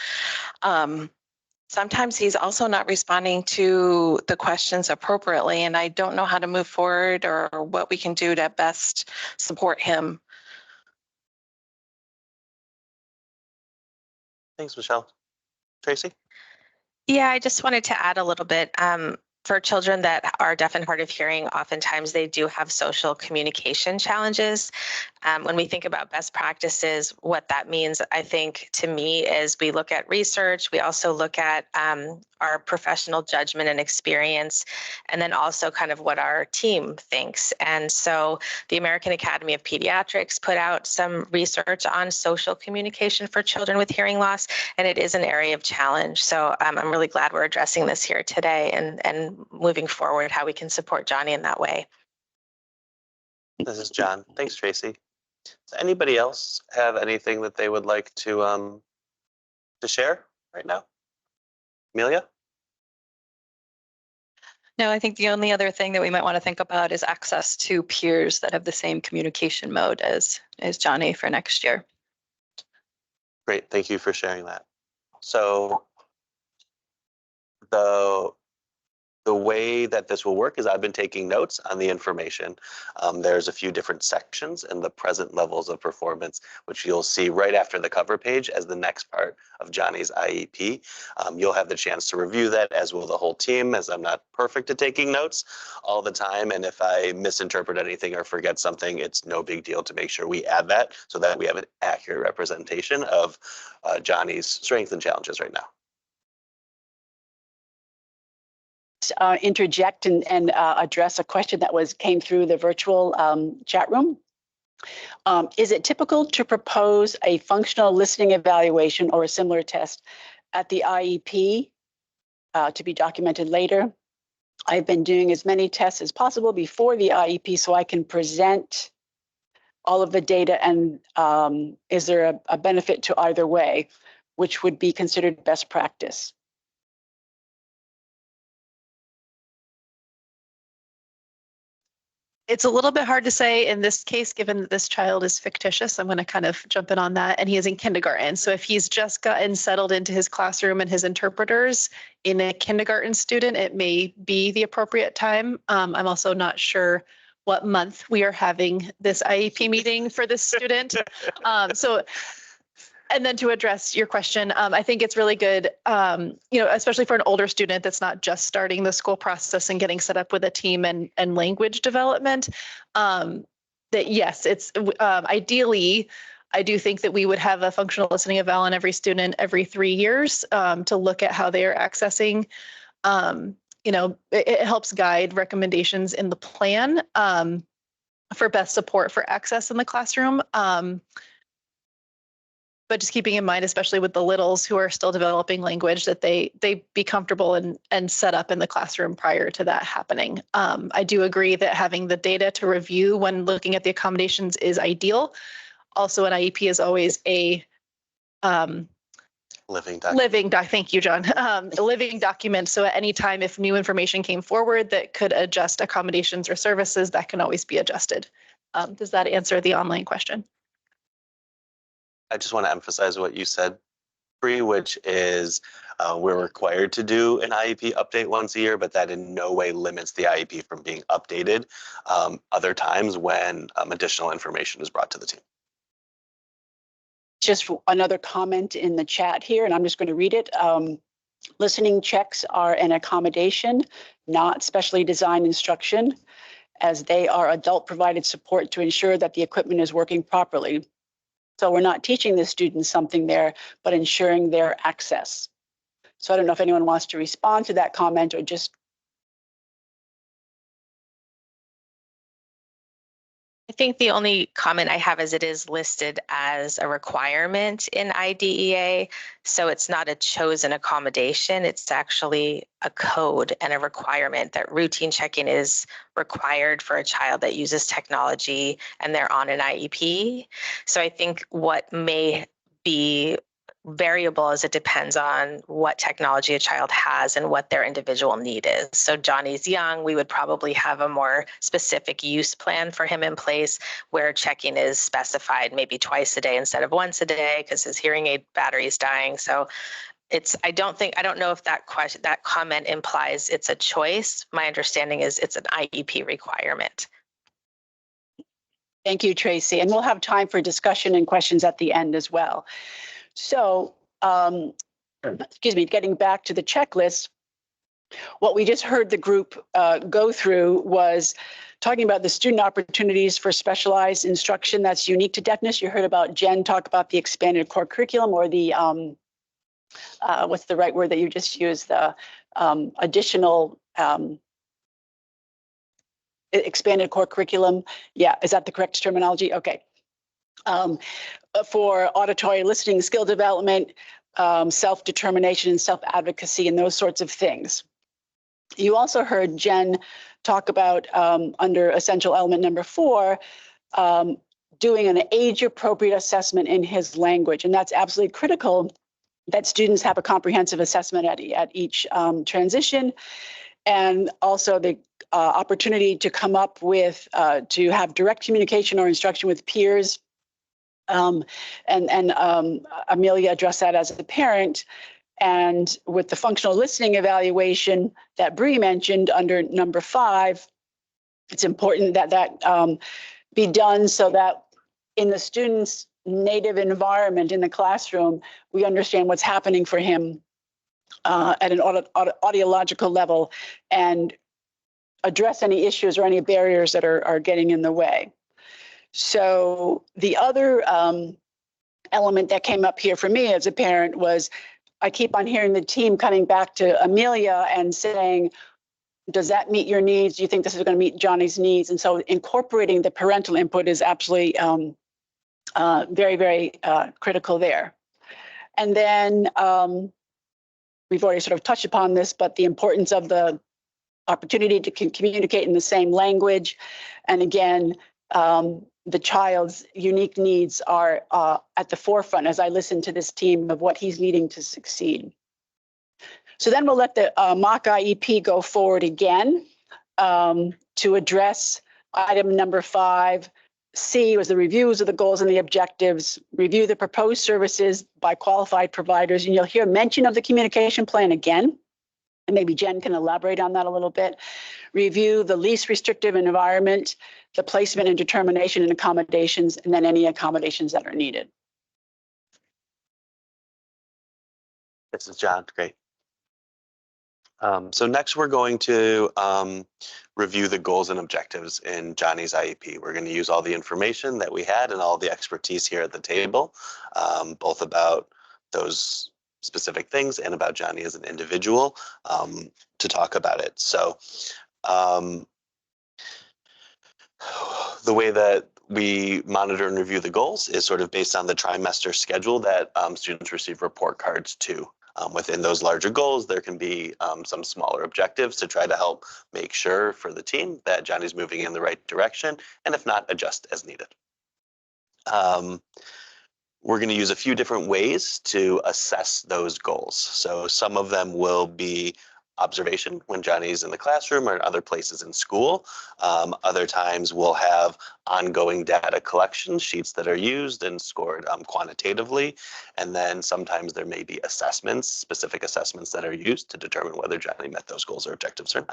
sometimes he's also not responding to the questions appropriately, and I don't know how to move forward or what we can do to best support him. Thanks, Michelle. Tracy? Yeah, I just wanted to add a little bit. For children that are deaf and hard of hearing, oftentimes they do have social communication challenges. When we think about best practices, what that means, I think, to me, is we look at research, we also look at our professional judgment and experience, and then also kind of what our team thinks. And so the American Academy of Pediatrics put out some research on social communication for children with hearing loss, and it is an area of challenge. So I'm really glad we're addressing this here today and moving forward, how we can support Johnny in that way. This is John. Thanks, Tracy. Does anybody else have anything that they would like to share right now? Amelia? No, I think the only other thing that we might want to think about is access to peers that have the same communication mode as Johnny for next year. Great, thank you for sharing that. So the way that this will work is I've been taking notes on the information. There's a few different sections in the present levels of performance, which you'll see right after the cover page as the next part of Johnny's IEP. You'll have the chance to review that, as will the whole team, as I'm not perfect at taking notes all the time. And if I misinterpret anything or forget something, it's no big deal to make sure we add that so that we have an accurate representation of Johnny's strengths and challenges right now. Interject and address a question that came through the virtual chat room. Is it typical to propose a functional listening evaluation or a similar test at the IEP to be documented later? I've been doing as many tests as possible before the IEP so I can present all of the data, and is there a benefit to either way, which would be considered best practice? It's a little bit hard to say in this case, given that this child is fictitious. I'm going to kind of jump in on that. And he is in kindergarten. So if he's just gotten settled into his classroom and his interpreters in a kindergarten student, it may be the appropriate time. I'm also not sure what month we are having this IEP meeting for this student. And then to address your question, I think it's really good, especially for an older student that's not just starting the school process and getting set up with a team and language development, that yes, it's ideally, I do think that we would have a functional listening eval on every student every 3 years to look at how they are accessing. It helps guide recommendations in the plan for best support for access in the classroom. But just keeping in mind, especially with the littles who are still developing language, that they be comfortable and set up in the classroom prior to that happening. I do agree that having the data to review when looking at the accommodations is ideal. Also, an IEP is always a living document. Thank you, John. A living document. So at any time, if new information came forward that could adjust accommodations or services, that can always be adjusted. Does that answer the online question? I just want to emphasize what you said, Bree, which is we're required to do an IEP update once a year, but that in no way limits the IEP from being updated other times when additional information is brought to the team. Just another comment in the chat here, and I'm just going to read it. Listening checks are an accommodation, not specially designed instruction, as they are adult provided support to ensure that the equipment is working properly. So we're not teaching the students something there, but ensuring their access. So I don't know if anyone wants to respond to that comment or just. I think the only comment I have is it is listed as a requirement in IDEA. So it's not a chosen accommodation. It's actually a code and a requirement that routine checking is required for a child that uses technology and they're on an IEP. So I think what may be variable as it depends on what technology a child has and what their individual need is. So Johnny's young, we would probably have a more specific use plan for him in place where checking is specified maybe twice a day instead of once a day because his hearing aid battery is dying. So I don't know if that comment implies it's a choice. My understanding is it's an IEP requirement. Thank you, Tracy. And we'll have time for discussion and questions at the end as well. So, excuse me, getting back to the checklist, what we just heard the group go through was talking about the student opportunities for specialized instruction that's unique to deafness. You heard about Jen talk about the expanded core curriculum, or the, what's the right word that you just used, the additional expanded core curriculum. Yeah, is that the correct terminology? Okay. For auditory listening skill development, self-determination and self-advocacy and those sorts of things. You also heard Jen talk about under essential element number 4, doing an age-appropriate assessment in his language. And that's absolutely critical that students have a comprehensive assessment at each transition. And also the opportunity to come up with, to have direct communication or instruction with peers. Amelia addressed that as a parent. And with the functional listening evaluation that Bree mentioned under number 5, it's important that that be done so that in the student's native environment in the classroom, we understand what's happening for him at an audiological level and address any issues or any barriers that are getting in the way. So the other element that came up here for me as a parent was I keep on hearing the team coming back to Amelia and saying, does that meet your needs? Do you think this is going to meet Johnny's needs? And so incorporating the parental input is absolutely very, very critical there. And then we've already sort of touched upon this, but the importance of the opportunity to communicate in the same language. And again, the child's unique needs are at the forefront as I listen to this team of what he's needing to succeed. So then we'll let the mock IEP go forward again to address item number 5C was the reviews of the goals and the objectives, review the proposed services by qualified providers. And you'll hear mention of the communication plan again. And maybe Jen can elaborate on that a little bit. Review the least restrictive environment, the placement and determination and accommodations, and then any accommodations that are needed. This is John. Great. So next we're going to review the goals and objectives in Johnny's IEP. We're going to use all the information that we had and all the expertise here at the table, both about those specific things and about Johnny as an individual to talk about it. So the way that we monitor and review the goals is sort of based on the trimester schedule that students receive report cards to. Within those larger goals, there can be some smaller objectives to try to help make sure for the team that Johnny's moving in the right direction, and if not, adjust as needed. We're going to use a few different ways to assess those goals. So some of them will be observation when Johnny's in the classroom or in other places in school. Other times we'll have ongoing data collection sheets that are used and scored quantitatively. And then sometimes there may be assessments, specific assessments that are used to determine whether Johnny met those goals or objectives or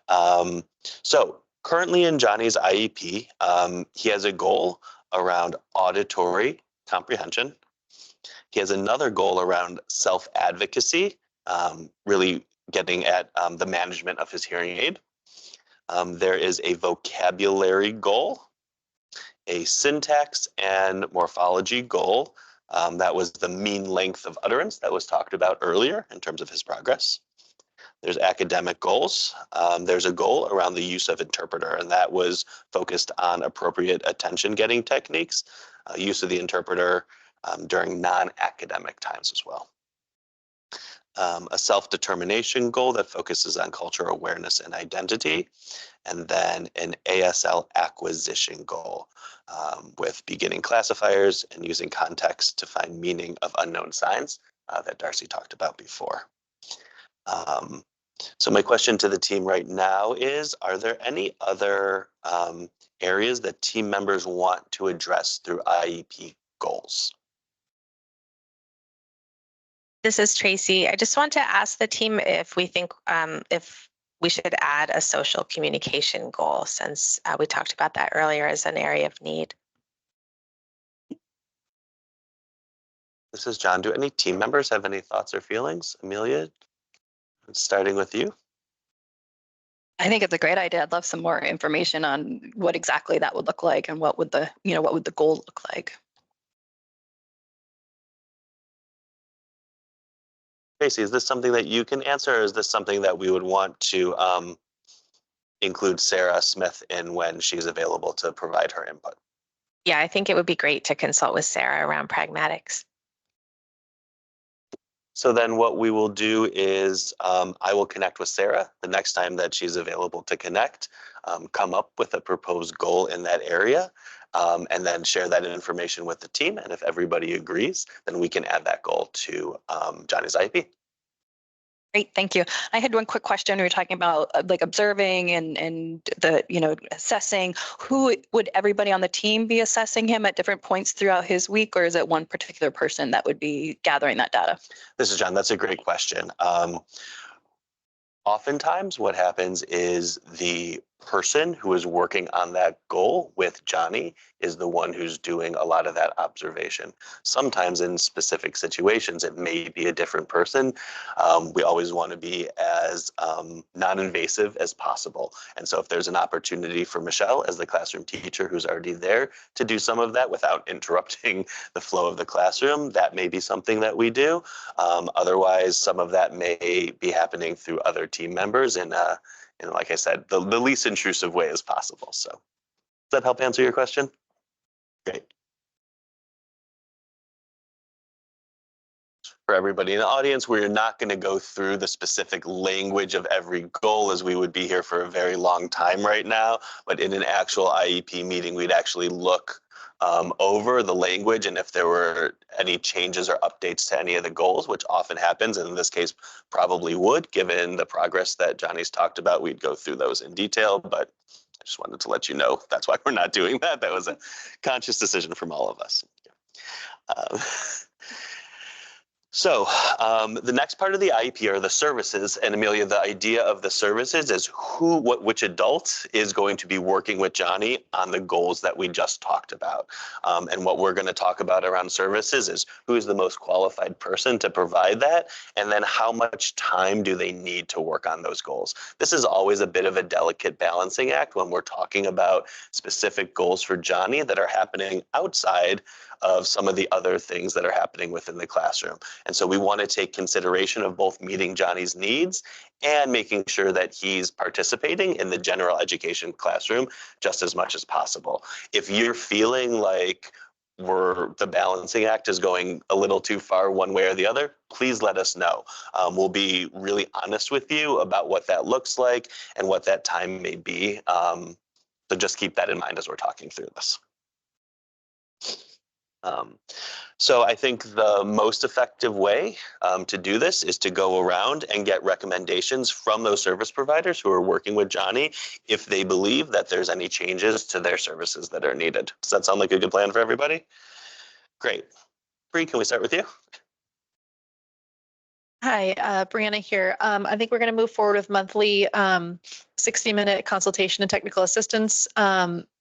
not. So currently in Johnny's IEP, he has a goal around auditory comprehension. He has another goal around self-advocacy, really getting at the management of his hearing aid. There is a vocabulary goal, a syntax and morphology goal. That was the mean length of utterance that was talked about earlier in terms of his progress. There's academic goals. There's a goal around the use of interpreter, and that was focused on appropriate attention-getting techniques, use of the interpreter during non-academic times as well. a self-determination goal that focuses on cultural awareness and identity, and then an ASL acquisition goal with beginning classifiers and using context to find meaning of unknown signs that Darcy talked about before. So my question to the team right now is, are there any other areas that team members want to address through IEP goals? This is Tracy. I just want to ask the team if we think if we should add a social communication goal, since we talked about that earlier as an area of need. This is John. Do any team members have any thoughts or feelings? Amelia, starting with you. I think it's a great idea. I'd love some more information on what exactly that would look like and what would the, what would the goal look like? Tracy, is this something that you can answer, or is this something that we would want to include Sarah Smith in when she's available to provide her input? Yeah, I think it would be great to consult with Sarah around pragmatics. So then what we will do is I will connect with Sarah the next time that she's available to connect, come up with a proposed goal in that area, and then share that information with the team. And if everybody agrees, then we can add that goal to Johnny's IEP. Great, thank you. I had one quick question. We were talking about like observing and the, assessing. Who would everybody on the team be assessing him at different points throughout his week, or is it one particular person that would be gathering that data? This is John. That's a great question. Oftentimes what happens is the person who is working on that goal with Johnny is the one who's doing a lot of that observation. Sometimes in specific situations, it may be a different person. We always want to be as non-invasive as possible. And so if there's an opportunity for Michelle as the classroom teacher who's already there to do some of that without interrupting the flow of the classroom, that may be something that we do. Otherwise, some of that may be happening through other team members in like I said, the least intrusive way as possible. So does that help answer your question? Great. For everybody in the audience, we're not going to go through the specific language of every goal, as we would be here for a very long time right now. But in an actual IEP meeting, we'd actually look over the language, and if there were any changes or updates to any of the goals, which often happens, and in this case probably would, given the progress that Johnny's talked about, we'd go through those in detail. But I just wanted to let you know that's why we're not doing that. That was a conscious decision from all of us. So the next part of the IEP are the services. And Amelia, the idea of the services is which adult is going to be working with Johnny on the goals that we just talked about. And what we're going to talk about around services is who is the most qualified person to provide that, and then how much time do they need to work on those goals. This is always a bit of a delicate balancing act when we're talking about specific goals for Johnny that are happening outside of some of the other things that are happening within the classroom. And so we want to take consideration of both meeting Johnny's needs and making sure that he's participating in the general education classroom just as much as possible. If you're feeling like the balancing act is going a little too far one way or the other, please let us know. We'll be really honest with you about what that looks like and what that time may be. So just keep that in mind as we're talking through this. So I think the most effective way to do this is to go around and get recommendations from those service providers who are working with Johnny if they believe that there's any changes to their services that are needed. Does that sound like a good plan for everybody? Great. Bree, can we start with you? Hi, Brianna here. I think we're going to move forward with monthly 60-minute consultation and technical assistance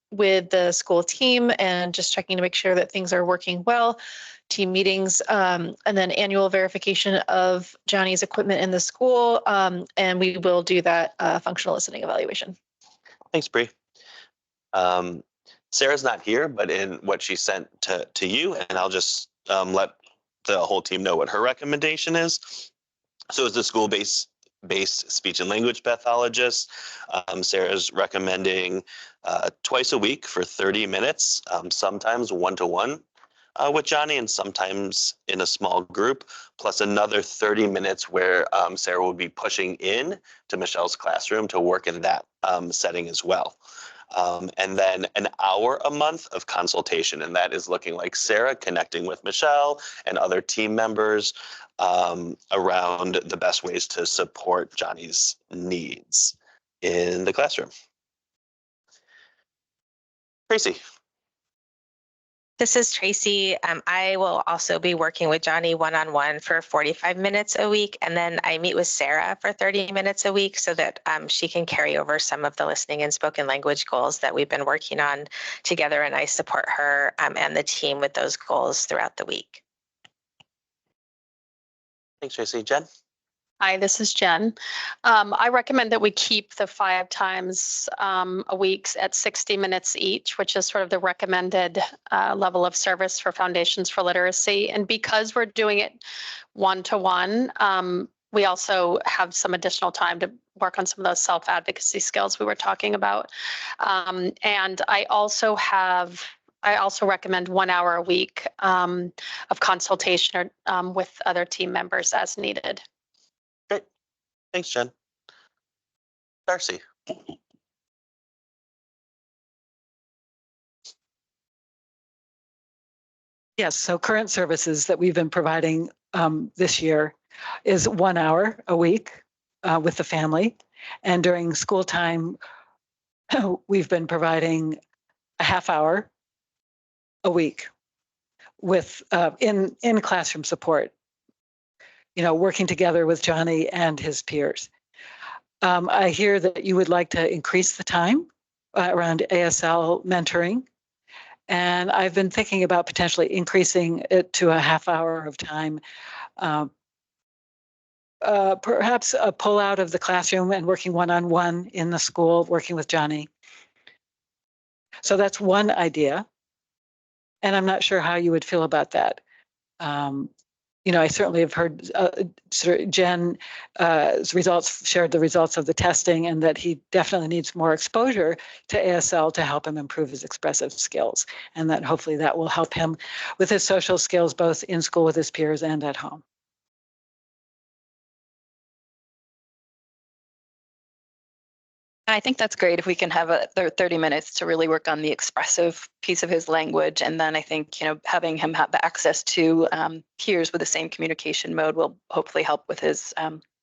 with the school team, and just checking to make sure that things are working well, team meetings, and then annual verification of Johnny's equipment in the school. And we will do that functional listening evaluation. Thanks, Bree. Sarah's not here, but in what she sent to you, and I'll just let the whole team know what her recommendation is. So as the school-based speech and language pathologist, Sarah's recommending twice a week for 30 minutes, sometimes one-to-one with Johnny, and sometimes in a small group, plus another 30 minutes where Sarah will be pushing in to Michelle's classroom to work in that setting as well. And then an hour a month of consultation, and that is looking like Sarah connecting with Michelle and other team members around the best ways to support Johnny's needs in the classroom. Tracy. This is Tracy. I will also be working with Johnny one-on-one for 45 minutes a week, and then I meet with Sarah for 30 minutes a week so that she can carry over some of the listening and spoken language goals that we've been working on together, and I support her and the team with those goals throughout the week. Thanks, Tracy. Jen? Hi, this is Jen. I recommend that we keep the 5 times a week at 60 minutes each, which is sort of the recommended level of service for Foundations for Literacy. And because we're doing it one-to-one, we also have some additional time to work on some of those self-advocacy skills we were talking about. And I also recommend 1 hour a week of consultation with other team members as needed. Great. Thanks, Jen. Darcy. Yes, so current services that we've been providing this year is 1 hour a week with the family. And during school time, we've been providing a half hour a week with in classroom support, working together with Johnny and his peers. I hear that you would like to increase the time around ASL mentoring. And I've been thinking about potentially increasing it to a half hour of time, perhaps a pull out of the classroom and working one-on-one in the school, working with Johnny. So that's one idea. And I'm not sure how you would feel about that. I certainly have heard Jen shared the results of the testing, and that he definitely needs more exposure to ASL to help him improve his expressive skills, and that hopefully that will help him with his social skills, both in school with his peers and at home. I think that's great if we can have 30 minutes to really work on the expressive piece of his language. And then I think, having him have access to peers with the same communication mode will hopefully help with his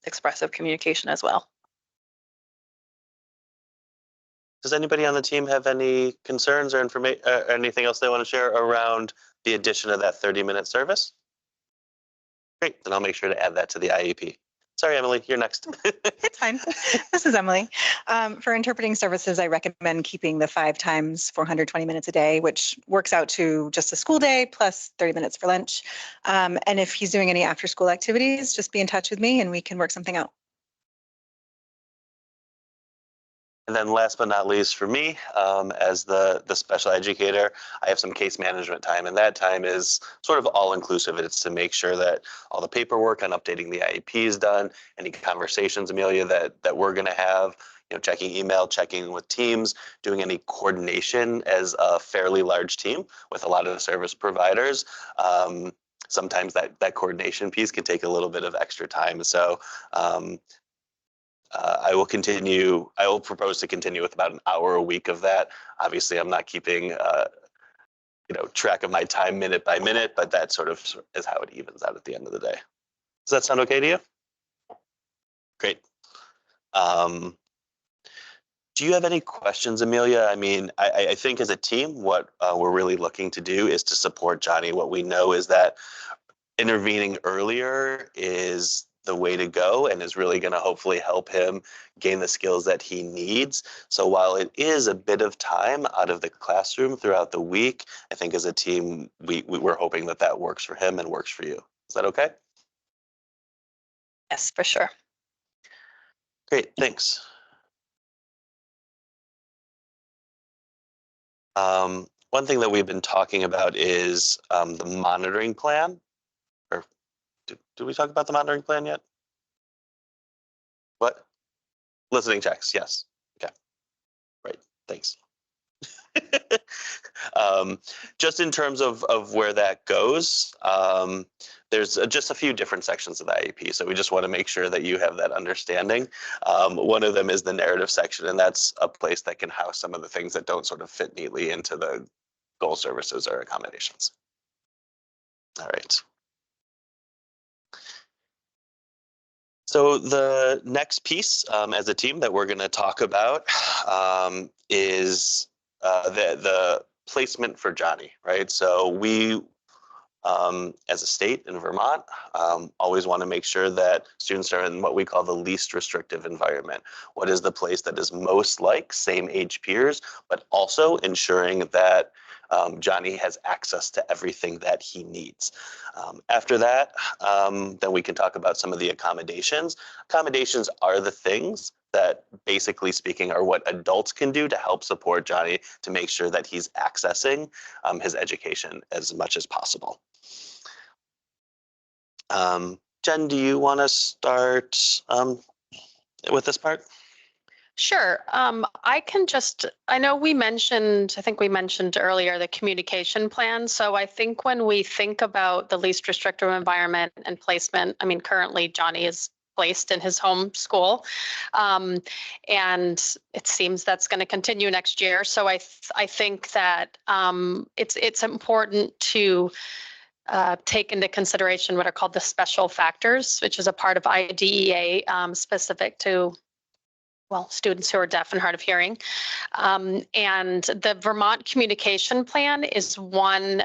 expressive communication as well. Does anybody on the team have any concerns or information or anything else they want to share around the addition of that 30-minute service? Great, then I'll make sure to add that to the IEP. Sorry, Emily, you're next. It's fine. This is Emily. For interpreting services, I recommend keeping the 5 times 420 minutes a day, which works out to just a school day plus 30 minutes for lunch. And if he's doing any after school activities, just be in touch with me and we can work something out. And then last but not least for me, as the special educator, I have some case management time, and that time is sort of all inclusive. It's to make sure that all the paperwork on updating the IEP is done, any conversations, Amelia, that we're going to have, checking email, checking with teams, doing any coordination as a fairly large team with a lot of the service providers. Sometimes that coordination piece can take a little bit of extra time. So I will propose to continue with about an hour a week of that. Obviously, I'm not keeping track of my time minute by minute, but that sort of is how it evens out at the end of the day. Does that sound okay to you? Great. Do you have any questions, Amelia? I mean, I think as a team, what we're really looking to do is to support Johnny. What we know is that intervening earlier is the way to go and is really going to hopefully help him gain the skills that he needs. So while it is a bit of time out of the classroom throughout the week, I think as a team, we're hoping that works for him and works for you. Is that okay? Yes, for sure. Great, thanks. One thing that we've been talking about is the monitoring plan. Or did we talk about the monitoring plan yet? What? Listening checks, yes. Okay. Right, thanks. Just in terms of where that goes, there's just a few different sections of the IEP. So we just want to make sure that you have that understanding. One of them is the narrative section, and that's a place that can house some of the things that don't sort of fit neatly into the goal services or accommodations. All right. So the next piece as a team that we're going to talk about is the placement for Johnny, right? So we, as a state in Vermont, always want to make sure that students are in what we call the least restrictive environment. What is the place that is most like same age peers, but also ensuring that Johnny has access to everything that he needs. After that, then we can talk about some of the accommodations. Accommodations are the things that, basically speaking, are what adults can do to help support Johnny to make sure that he's accessing his education as much as possible. Jen, do you want to start with this part? Sure. I know I think we mentioned earlier the communication plan. So I think when we think about the least restrictive environment and placement, I mean, currently Johnny is placed in his home school. And it seems that's going to continue next year. So I think that it's important to take into consideration what are called the special factors, which is a part of IDEA specific to students who are deaf and hard of hearing. And the Vermont Communication Plan is one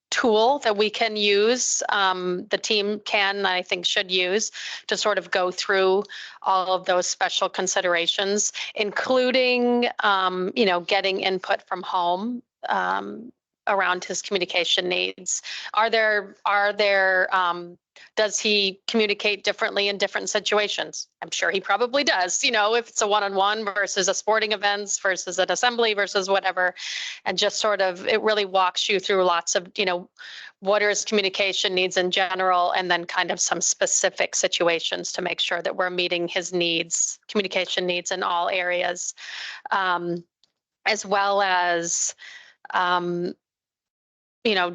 tool that we can use, the team can, I think should use, to sort of go through all of those special considerations, including, getting input from home around his communication needs. Does he communicate differently in different situations? I'm sure he probably does, if it's a one-on-one versus a sporting events versus an assembly versus whatever. And just sort of, it really walks you through lots of, what are his communication needs in general, and then kind of some specific situations to make sure that we're meeting his needs, communication needs in all areas, as well as,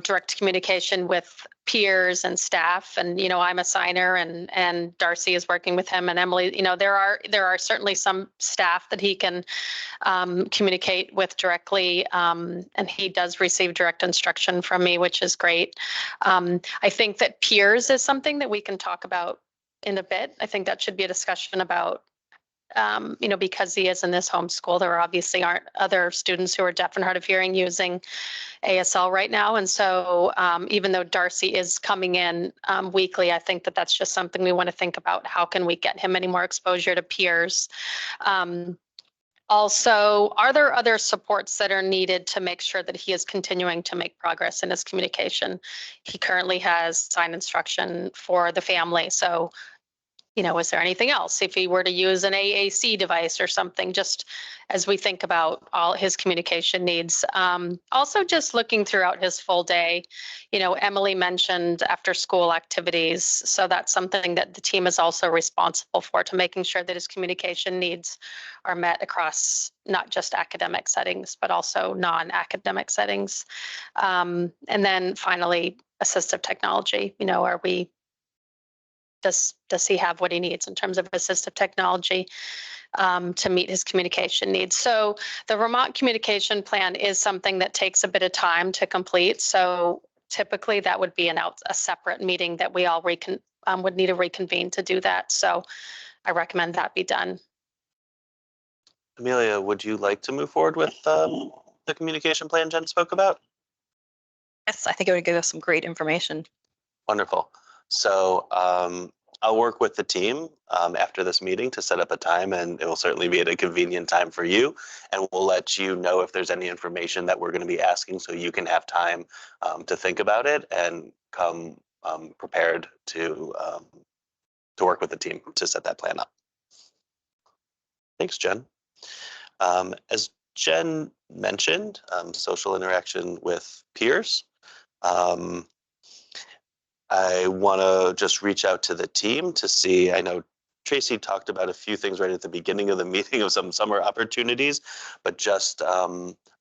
direct communication with peers and staff. And, I'm a signer, and Darcy is working with him, and Emily, there are certainly some staff that he can communicate with directly. And he does receive direct instruction from me, which is great. I think that peers is something that we can talk about in a bit. I think that should be a discussion about, because he is in this homeschool, there obviously aren't other students who are deaf and hard of hearing using ASL right now. And so even though Darcy is coming in weekly, I think that that's just something we want to think about. How can we get him any more exposure to peers? Also, are there other supports that are needed to make sure that he is continuing to make progress in his communication? He currently has sign instruction for the family. So is there anything else if he were to use an AAC device or something, just as we think about all his communication needs? Also, just looking throughout his full day, Emily mentioned after school activities. So that's something that the team is also responsible for, to making sure that his communication needs are met across not just academic settings, but also non-academic settings. And then finally, assistive technology, does he have what he needs in terms of assistive technology to meet his communication needs? So the Vermont Communication Plan is something that takes a bit of time to complete. So typically that would be a separate meeting that we all would need to reconvene to do that. So I recommend that be done. Amelia, would you like to move forward with the communication plan Jen spoke about? Yes, I think it would give us some great information. Wonderful. So I'll work with the team after this meeting to set up a time, and it will certainly be at a convenient time for you. And we'll let you know if there's any information that we're going to be asking, so you can have time to think about it and come prepared to work with the team to set that plan up. Thanks, Jen. As Jen mentioned, social interaction with peers. I want to just reach out to the team to see, I know Tracy talked about a few things right at the beginning of the meeting of some summer opportunities, but just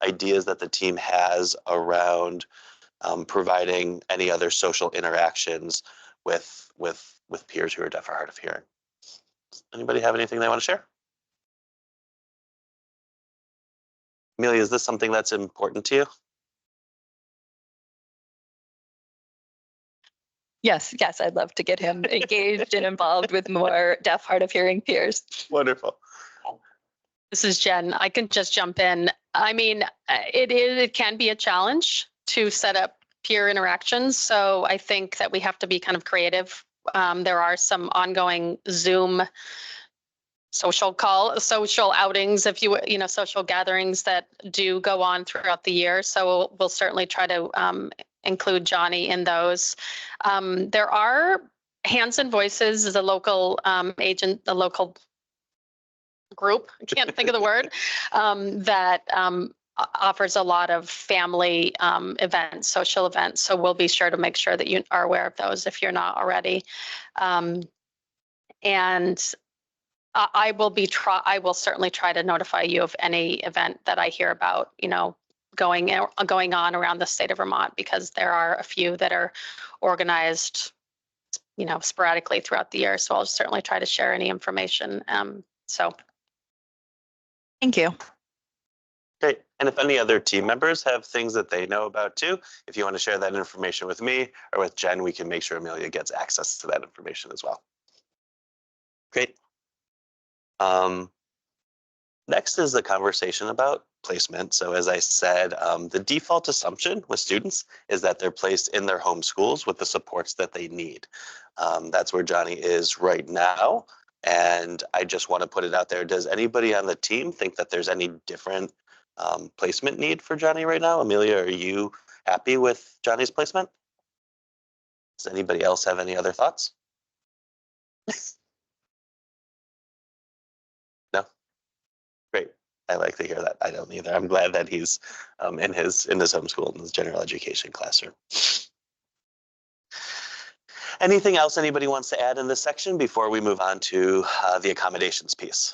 ideas that the team has around providing any other social interactions with peers who are deaf or hard of hearing. Does anybody have anything they want to share? Amelia, is this something that's important to you? Yes, I'd love to get him engaged and involved with more deaf, hard of hearing peers. Wonderful. This is Jen. I can just jump in. I mean, it can be a challenge to set up peer interactions. So I think that we have to be kind of creative. There are some ongoing Zoom social outings, if you social gatherings that do go on throughout the year. So we'll certainly try to include Johnny in those. There are Hands and Voices is a local agent, the local group, I can't think of the word, that offers a lot of family events, social events. So we'll be sure to make sure that you are aware of those if you're not already. And I will certainly try to notify you of any event that I hear about, going on around the state of Vermont, because there are a few that are organized, sporadically throughout the year. So I'll certainly try to share any information. Thank you. Great. And if any other team members have things that they know about too, if you want to share that information with me or with Jen, we can make sure Amelia gets access to that information as well. Great. Next is the conversation about placement. So as I said, the default assumption with students is that they're placed in their home schools with the supports that they need. That's where Johnny is right now. And I just want to put it out there. Does anybody on the team think that there's any different placement need for Johnny right now? Amelia, are you happy with Johnny's placement? Does anybody else have any other thoughts? No? Great. I like to hear that. I don't either. I'm glad that he's in his homeschool in his general education classroom. Anything else anybody wants to add in this section before we move on to the accommodations piece?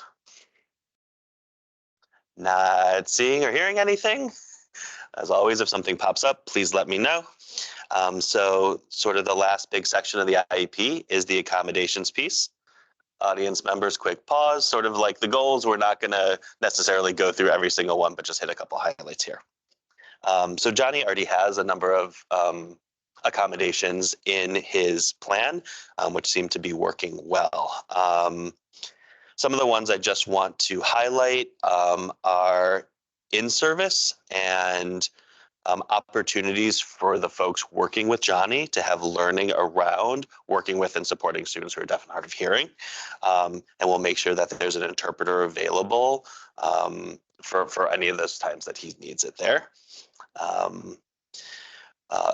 Not seeing or hearing anything? As always, if something pops up, please let me know. So sort of the last big section of the IEP is the accommodations piece. Audience members, quick pause, sort of like the goals. We're not going to necessarily go through every single one, but just hit a couple highlights here. So Johnny already has a number of accommodations in his plan, which seem to be working well. Some of the ones I just want to highlight are in-service and opportunities for the folks working with Johnny to have learning around working with and supporting students who are deaf and hard of hearing. And we'll make sure that there's an interpreter available for any of those times that he needs it there.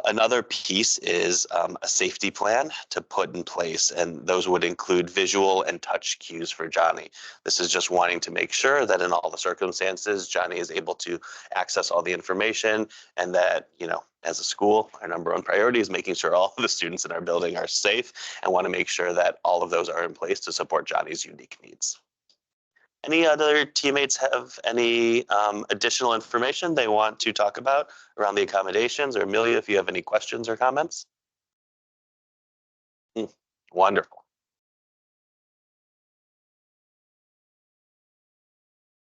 Another piece is a safety plan to put in place, and those would include visual and touch cues for Johnny. This is just wanting to make sure that in all the circumstances, Johnny is able to access all the information, and that, as a school, our number one priority is making sure all of the students in our building are safe, and want to make sure that all of those are in place to support Johnny's unique needs. Any other teammates have any additional information they want to talk about around the accommodations? Or Amelia, if you have any questions or comments? Wonderful.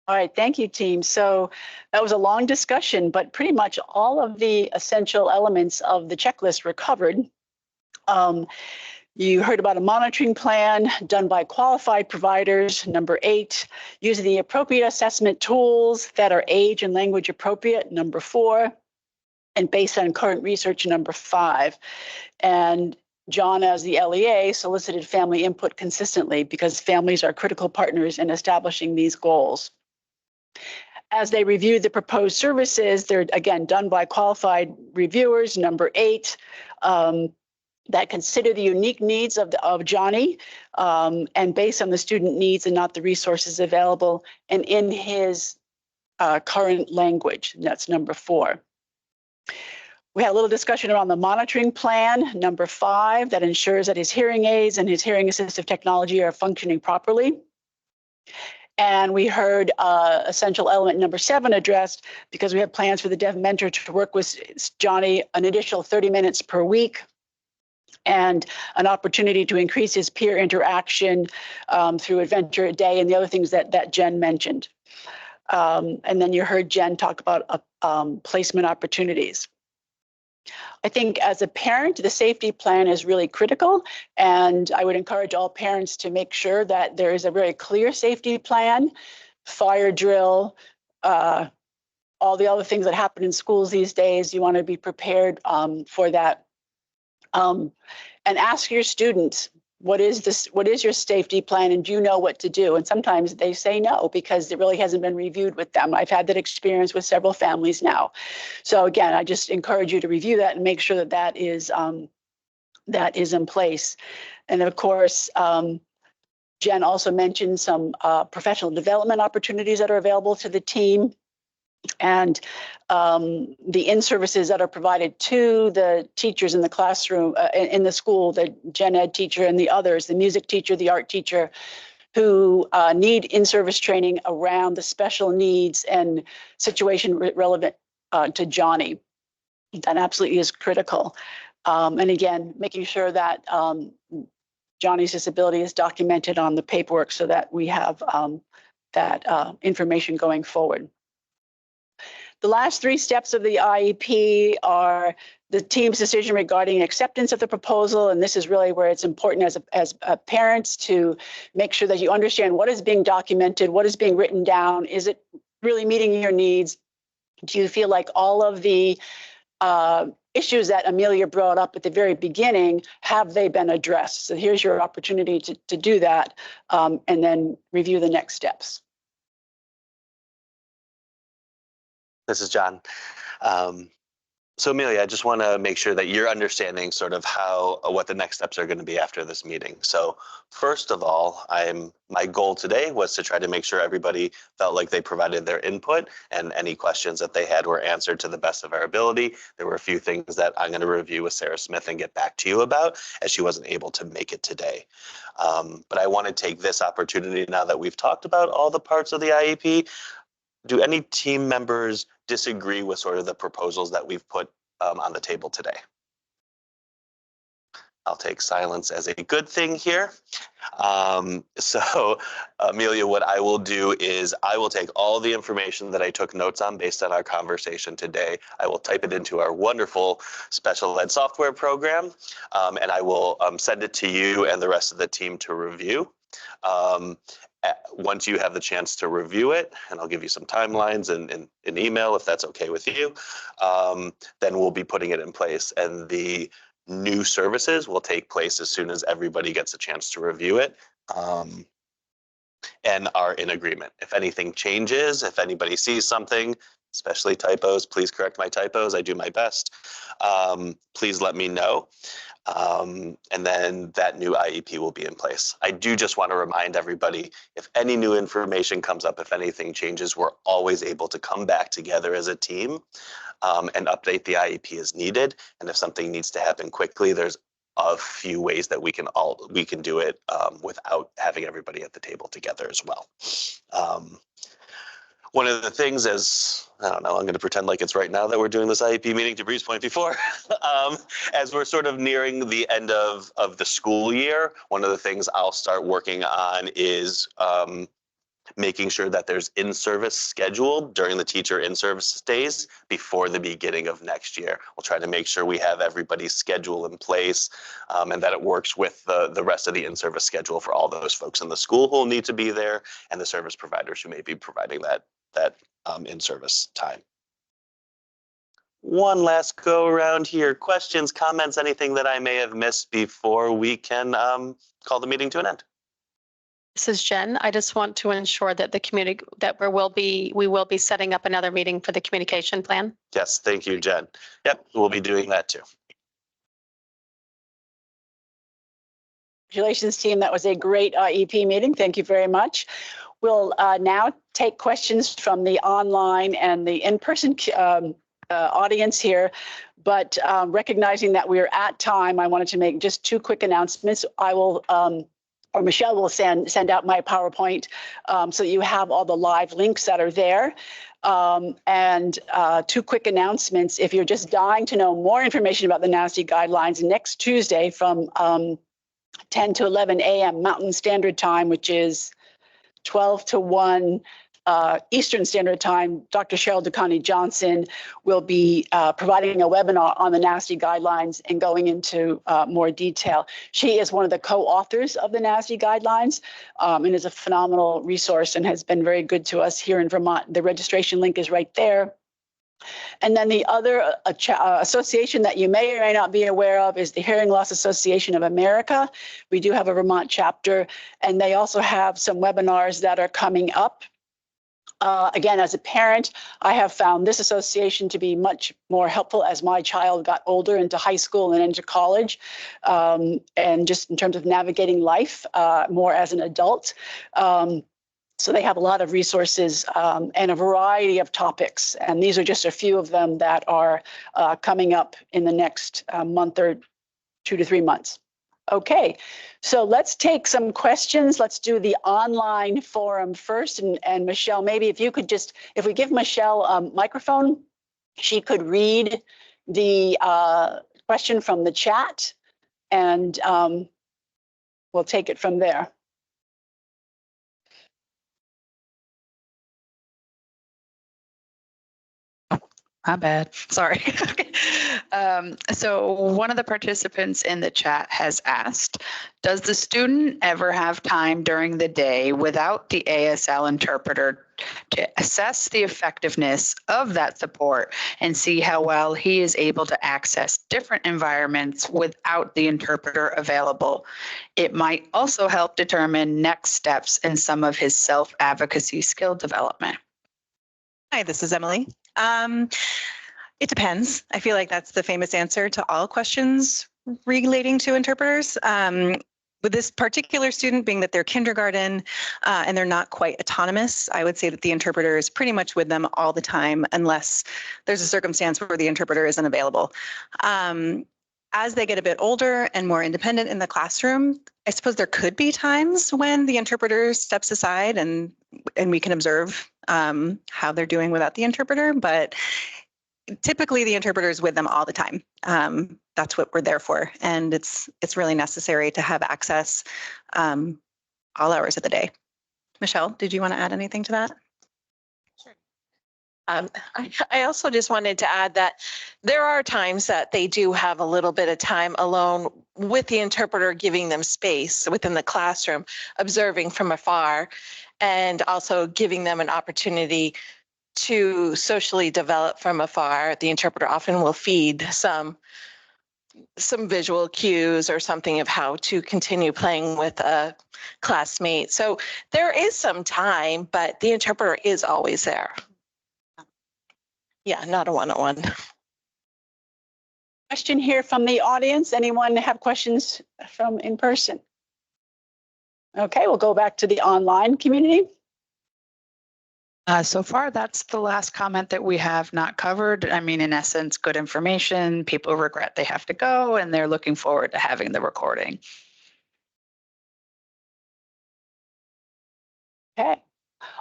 All right, thank you, team. So that was a long discussion, but pretty much all of the essential elements of the checklist were covered. You heard about a monitoring plan done by qualified providers, number 8, using the appropriate assessment tools that are age and language appropriate, number 4, and based on current research, number 5. And John, as the LEA, solicited family input consistently because families are critical partners in establishing these goals. As they reviewed the proposed services, they're again done by qualified reviewers, number 8, that consider the unique needs of Johnny and based on the student needs and not the resources available and in his current language. And that's number 4. We had a little discussion around the monitoring plan, number 5, that ensures that his hearing aids and his hearing assistive technology are functioning properly. And we heard essential element number 7 addressed, because we have plans for the deaf mentor to work with Johnny an additional 30 minutes per week, and an opportunity to increase his peer interaction through Adventure a Day and the other things that Jen mentioned. And then you heard Jen talk about placement opportunities. I think as a parent, the safety plan is really critical, and I would encourage all parents to make sure that there is a very clear safety plan, fire drill, all the other things that happen in schools these days. You want to be prepared for that. And ask your students, what is your safety plan, and do you know what to do? And sometimes they say no, because it really hasn't been reviewed with them. I've had that experience with several families now. So again, I just encourage you to review that and make sure that that is in place. And of course, Jen also mentioned some professional development opportunities that are available to the team, and the in-services that are provided to the teachers in the classroom, in the school, the gen ed teacher and the others, the music teacher, the art teacher, who need in-service training around the special needs and situation relevant to Johnny. That absolutely is critical. And again, making sure that Johnny's disability is documented on the paperwork so that we have that information going forward. The last 3 steps of the IEP are the team's decision regarding acceptance of the proposal, and this is really where it's important as parents to make sure that you understand what is being documented, what is being written down. Is it really meeting your needs? Do you feel like all of the issues that Amelia brought up at the very beginning, have they been addressed? So here's your opportunity to do that, and then review the next steps. This is John. So Amelia, I just want to make sure that you're understanding sort of what the next steps are going to be after this meeting. So first of all, my goal today was to try to make sure everybody felt like they provided their input and any questions that they had were answered to the best of our ability. There were a few things that I'm going to review with Sarah Smith and get back to you about, as she wasn't able to make it today. But I want to take this opportunity now that we've talked about all the parts of the IEP. Do any team members disagree with sort of the proposals that we've put on the table today? I'll take silence as a good thing here. So Amelia, what I will do is I will take all the information that I took notes on based on our conversation today. I will type it into our wonderful special ed software program, and I will send it to you and the rest of the team to review. Once you have the chance to review it, and I'll give you some timelines in an email if that's okay with you, then we'll be putting it in place. And the new services will take place as soon as everybody gets a chance to review it and are in agreement. If anything changes, if anybody sees something, especially typos, please correct my typos. I do my best. Please let me know. And then that new IEP will be in place. I do just want to remind everybody, if any new information comes up, if anything changes, we're always able to come back together as a team and update the IEP as needed. And if something needs to happen quickly, there's a few ways that we can do it without having everybody at the table together as well. One of the things is, I don't know, I'm going to pretend like it's right now that we're doing this IEP meeting, to Bree's point before, as we're sort of nearing the end of the school year, one of the things I'll start working on is making sure that there's in-service scheduled during the teacher in-service days before the beginning of next year. We'll try to make sure we have everybody's schedule in place and that it works with the rest of the in-service schedule for all those folks in the school who will need to be there and the service providers who may be providing that in-service time. One last go around here. Questions, comments, anything that I may have missed before we can call the meeting to an end? This is Jen. I just want to ensure that we will be setting up another meeting for the communication plan. Yes, thank you, Jen. Yep, we'll be doing that too. Congratulations, team. That was a great IEP meeting. Thank you very much. We'll now take questions from the online and the in-person audience here. But recognizing that we're at time, I wanted to make just two quick announcements. I will, or Michelle will send out my PowerPoint so that you have all the live links that are there. And two quick announcements. If you're just dying to know more information about the NASDSE guidelines, next Tuesday from 10 to 11 a.m. Mountain Standard Time, which is 12 to 1 Eastern Standard Time, Dr. Cheryl DeConnie Johnson will be providing a webinar on the NASDSE guidelines and going into more detail. She is one of the co-authors of the NASDSE guidelines and is a phenomenal resource and has been very good to us here in Vermont. The registration link is right there. And then the other association that you may or may not be aware of is the Hearing Loss Association of America. We do have a Vermont chapter, and they also have some webinars that are coming up. Again, as a parent, I have found this association to be much more helpful as my child got older into high school and into college, and just in terms of navigating life more as an adult. So they have a lot of resources and a variety of topics. And these are just a few of them that are coming up in the next month or 2 to 3 months. Okay, so let's take some questions. Let's do the online forum first. And Michelle, maybe if you could just, if we give Michelle a microphone, she could read the question from the chat, and we'll take it from there. My bad. Sorry. So one of the participants in the chat has asked, does the student ever have time during the day without the ASL interpreter to assess the effectiveness of that support and see how well he is able to access different environments without the interpreter available? It might also help determine next steps in some of his self-advocacy skill development. Hi, this is Emily. It depends. I feel like that's the famous answer to all questions relating to interpreters. With this particular student being that they're kindergarten and they're not quite autonomous, I would say that the interpreter is pretty much with them all the time unless there's a circumstance where the interpreter isn't available. As they get a bit older and more independent in the classroom, I suppose there could be times when the interpreter steps aside and we can observe how they're doing without the interpreter, but typically the interpreter is with them all the time. That's what we're there for, and it's really necessary to have access all hours of the day. Michelle, did you want to add anything to that? I also just wanted to add that there are times that they do have a little bit of time alone with the interpreter, giving them space within the classroom, observing from afar, and also giving them an opportunity to socially develop from afar. The interpreter often will feed some visual cues or something of how to continue playing with a classmate. So there is some time, but the interpreter is always there. Yeah, not a one-on-one. Question here from the audience. Anyone have questions from in person? Okay, we'll go back to the online community. So far, that's the last comment that we have not covered. I mean, in essence, good information. People regret they have to go, and they're looking forward to having the recording. Okay.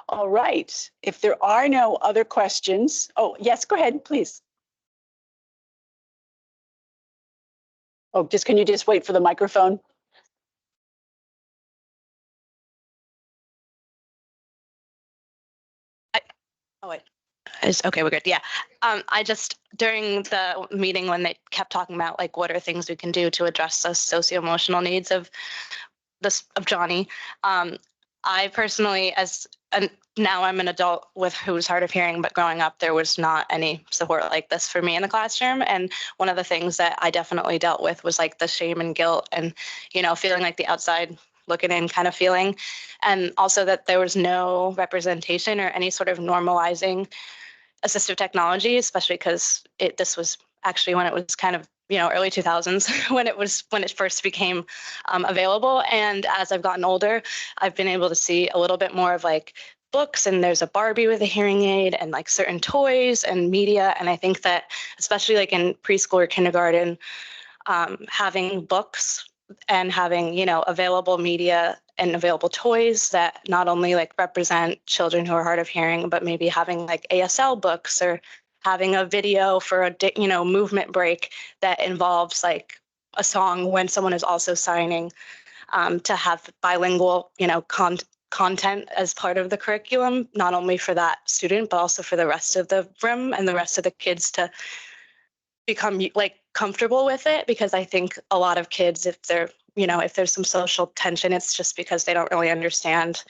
All right. If there are no other questions, oh, yes, go ahead, please. Oh, can you just wait for the microphone? Okay, we're good. Yeah. I just, during the meeting when they kept talking about like what are things we can do to address the socio-emotional needs of Johnny, I personally, now I'm an adult who's hard of hearing, but growing up there was not any support like this for me in the classroom. And one of the things that I definitely dealt with was like the shame and guilt and, feeling like the outside looking in kind of feeling. And also that there was no representation or any sort of normalizing assistive technology, especially because this was actually when it was kind of early 2000s when it first became available. And as I've gotten older, I've been able to see a little bit more of like books and there's a Barbie with a hearing aid and like certain toys and media. And I think that especially like in preschool or kindergarten, having books and having, you know, available media and available toys that not only like represent children who are hard of hearing, but maybe having like ASL books or having a video for a, you know, movement break that involves like a song when someone is also signing, to have bilingual, you know, content as part of the curriculum, not only for that student, but also for the rest of the room and the rest of the kids to become like comfortable with it. Because I think a lot of kids, if they're, you know, if there's some social tension, it's just because they don't really understand,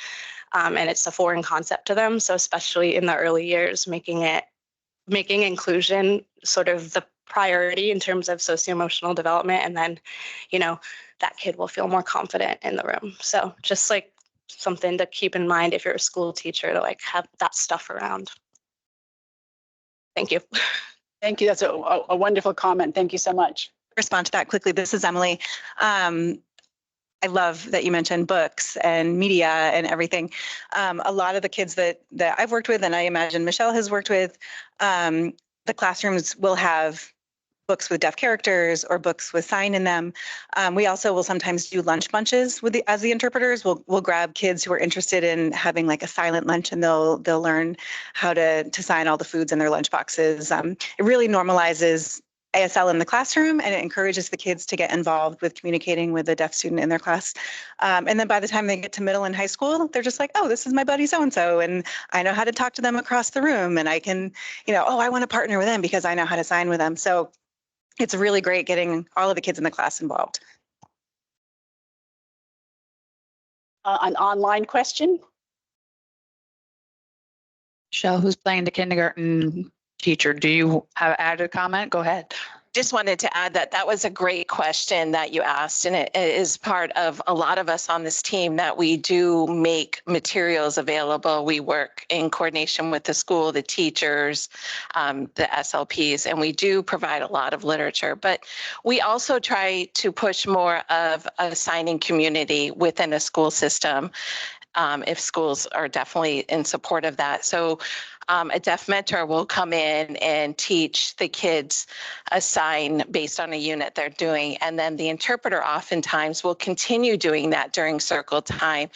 and it's a foreign concept to them. So especially in the early years, making inclusion sort of the priority in terms of socio-emotional development, and then, you know, that kid will feel more confident in the room. So just like something to keep in mind if you're a school teacher, to like have that stuff around. Thank you. Thank you. That's a wonderful comment. Thank you so much. Respond to that quickly. This is Emily. I love that you mentioned books and media and everything. A lot of the kids that I've worked with, and I imagine Michelle has worked with, the classrooms will have books with deaf characters or books with sign in them. We also will sometimes do lunch bunches with as the interpreters. We'll grab kids who are interested in having like a silent lunch, and they'll learn how to sign all the foods in their lunch boxes. It really normalizes ASL in the classroom, and it encourages the kids to get involved with communicating with a deaf student in their class. And then by the time they get to middle and high school, they're just like, oh, this is my buddy so-and-so, and I know how to talk to them across the room, and I can, you know, oh, I want to partner with them because I know how to sign with them. So it's really great getting all of the kids in the class involved. An online question? Michelle, who's playing the kindergarten teacher, do you have added a comment? Go ahead. Just wanted to add that that was a great question that you asked, and it is part of a lot of us on this team that we do make materials available. We work in coordination with the school, the teachers, the SLPs, and we do provide a lot of literature. But we also try to push more of a signing community within a school system, if schools are definitely in support of that. So a deaf mentor will come in and teach the kids a sign based on a unit they're doing. And then the interpreter oftentimes will continue doing that during circle time,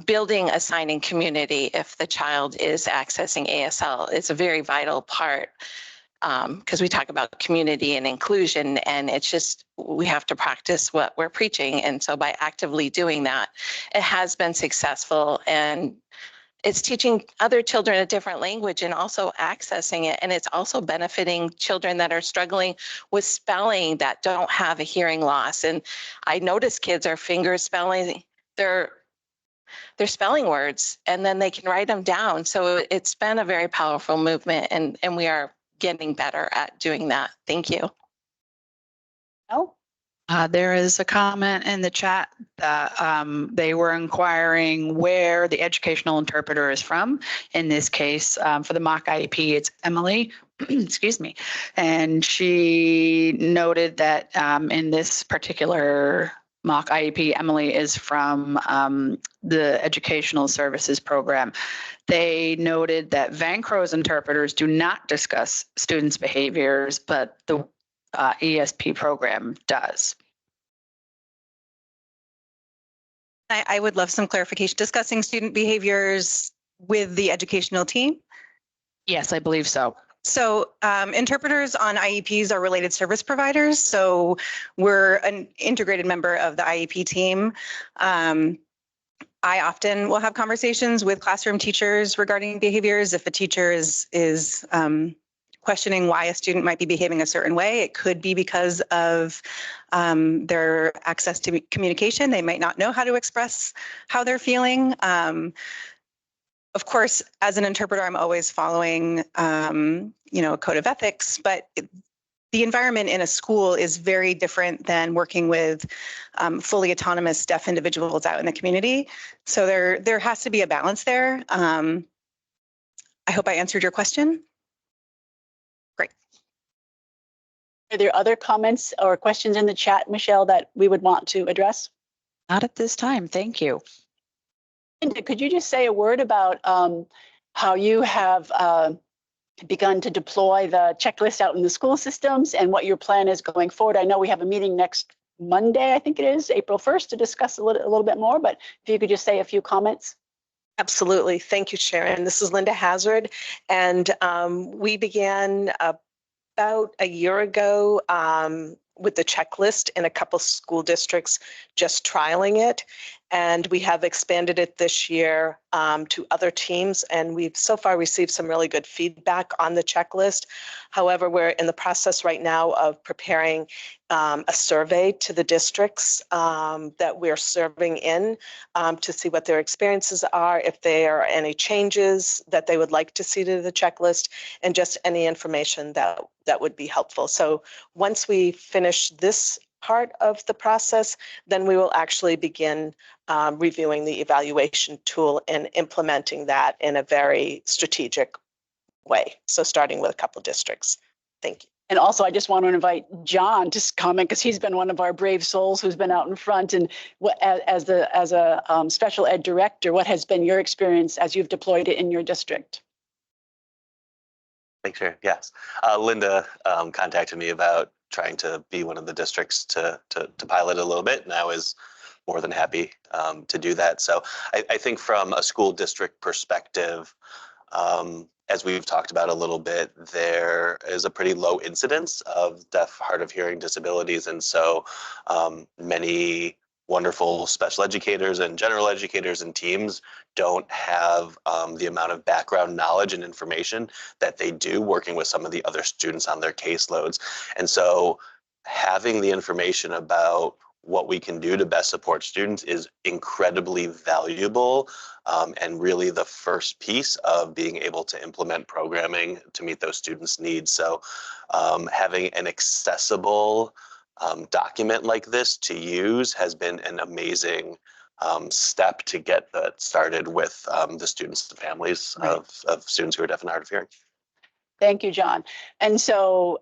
building a signing community if the child is accessing ASL. It's a very vital part, because we talk about community and inclusion, and it's just, we have to practice what we're preaching. And so by actively doing that, it has been successful, and it's teaching other children a different language and also accessing it. And it's also benefiting children that are struggling with spelling that don't have a hearing loss. And I notice kids are finger spelling their spelling words, and then they can write them down. So it's been a very powerful movement, and we are getting better at doing that. Thank you. No? There is a comment in the chat that they were inquiring where the educational interpreter is from. In this case, for the mock IEP, it's Emily, excuse me. And she noted that in this particular mock IEP, Emily is from the Educational Services Program. They noted that Van Crow's interpreters do not discuss students' behaviors, but the ESP program does. I would love some clarification. Discussing student behaviors with the educational team? Yes, I believe so. So interpreters on IEPs are related service providers. So we're an integrated member of the IEP team. I often will have conversations with classroom teachers regarding behaviors. If a teacher is questioning why a student might be behaving a certain way, it could be because of their access to communication. They might not know how to express how they're feeling. Of course, as an interpreter, I'm always following, a code of ethics, but the environment in a school is very different than working with fully autonomous deaf individuals out in the community. So there has to be a balance there. I hope I answered your question. Great. Are there other comments or questions in the chat, Michelle, that we would want to address? Not at this time. Thank you. Linda, could you just say a word about how you have begun to deploy the checklist out in the school systems and what your plan is going forward? I know we have a meeting next Monday, I think it is, April 1st, to discuss a little bit more, but if you could just say a few comments. Absolutely. Thank you, Sharon. This is Linda Hazard, and we began about a year ago with the checklist in a couple school districts, just trialing it. And we have expanded it this year to other teams, and we've so far received some really good feedback on the checklist. However, we're in the process right now of preparing a survey to the districts that we're serving in to see what their experiences are, if there are any changes that they would like to see to the checklist, and just any information that would be helpful. So once we finish this part of the process, then we will actually begin reviewing the evaluation tool and implementing that in a very strategic way. So starting with a couple of districts. Thank you. And also, I just want to invite John to comment, because he's been one of our brave souls who's been out in front. And what, as a special ed director, what has been your experience as you've deployed it in your district? Thanks, Sharon. Yes. Linda contacted me about trying to be one of the districts to pilot a little bit, and I was more than happy to do that. So I think from a school district perspective, as we've talked about a little bit, there is a pretty low incidence of deaf, hard of hearing disabilities. And so many wonderful special educators and general educators and teams don't have the amount of background knowledge and information that they do working with some of the other students on their caseloads. And so having the information about what we can do to best support students is incredibly valuable, and really the first piece of being able to implement programming to meet those students' needs. So having an accessible document like this to use has been an amazing step to get that started with the students and families of students who are deaf and hard of hearing. Thank you, John. And so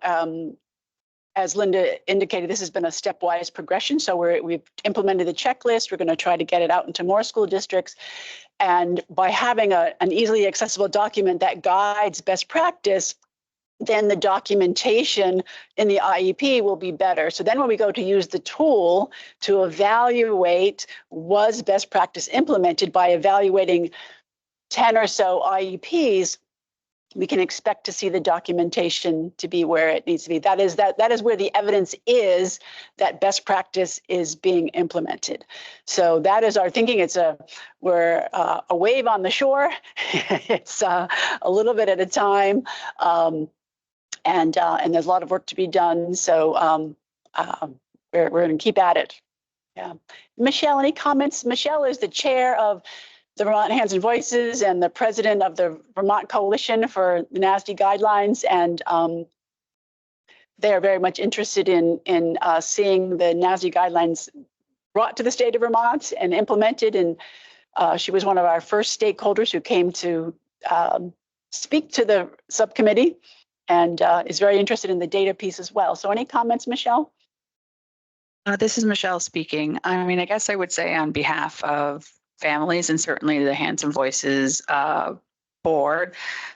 as Linda indicated, this has been a stepwise progression. So we've implemented the checklist. We're going to try to get it out into more school districts. And by having an easily accessible document that guides best practice, then the documentation in the IEP will be better. So then when we go to use the tool to evaluate, was best practice implemented, by evaluating 10 or so IEPs, we can expect to see the documentation to be where it needs to be. That is where the evidence is that best practice is being implemented. So that is our thinking. We're a wave on the shore. It's a little bit at a time, and there's a lot of work to be done. So we're going to keep at it. Yeah, Michelle, any comments? Michelle is the chair of the Vermont Hands and Voices and the president of the Vermont Coalition for the NASDSE guidelines. And they are very much interested in seeing the NASDSE guidelines brought to the state of Vermont and implemented. And she was one of our first stakeholders who came to speak to the subcommittee, and is very interested in the data piece as well. So any comments, Michelle? This is Michelle speaking. I mean, I guess I would say on behalf of families and certainly the Hands and Voices board,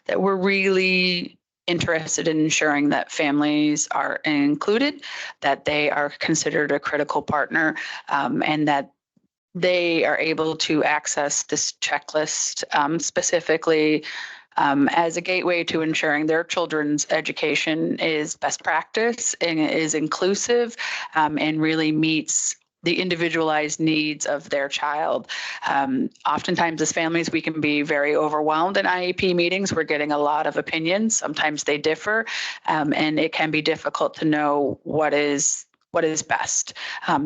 that we're really interested in ensuring that families are included, that they are considered a critical partner, and that they are able to access this checklist specifically as a gateway to ensuring their children's education is best practice and is inclusive, and really meets the individualized needs of their child. Oftentimes as families, we can be very overwhelmed in IEP meetings. We're getting a lot of opinions. Sometimes they differ, and it can be difficult to know what is best.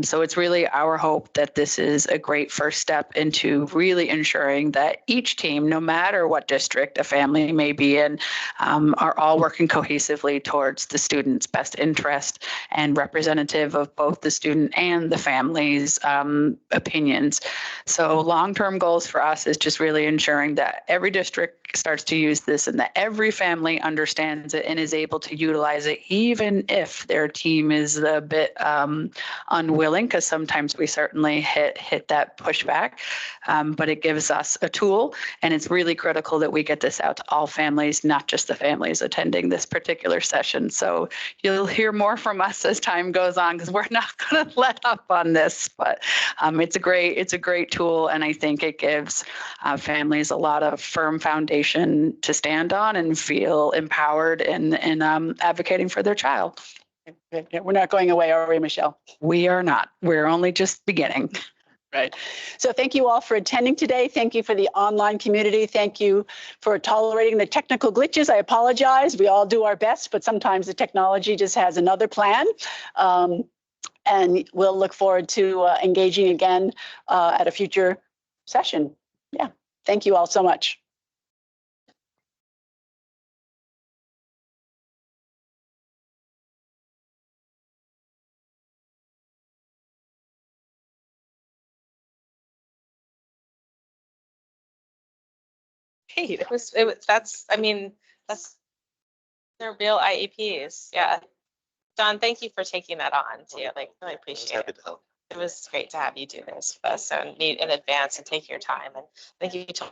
So it's really our hope that this is a great first step into really ensuring that each team, no matter what district a family may be in, are all working cohesively towards the student's best interest and representative of both the student and the family's opinions. So long-term goals for us is just really ensuring that every district starts to use this and that every family understands it and is able to utilize it, even if their team is a bit bit unwilling, because sometimes we certainly hit that pushback. But it gives us a tool, and it's really critical that we get this out to all families, not just the families attending this particular session. So you'll hear more from us as time goes on, because we're not going to let up on this. But it's a great tool, and I think it gives families a lot of firm foundation to stand on and feel empowered in advocating for their child. We're not going away, are we, Michelle? We are not. We're only just beginning. Right. So thank you all for attending today. Thank you for the online community. Thank you for tolerating the technical glitches. I apologize. We all do our best, but sometimes the technology just has another plan. And we'll look forward to engaging again at a future session. Yeah. Thank you all so much. Hey, that's they're real IEPs. Yeah. John, thank you for taking that on too. Like, really appreciate Happy it. to help. It was great to have you do this with us and meet in advance and take your time. And thank you to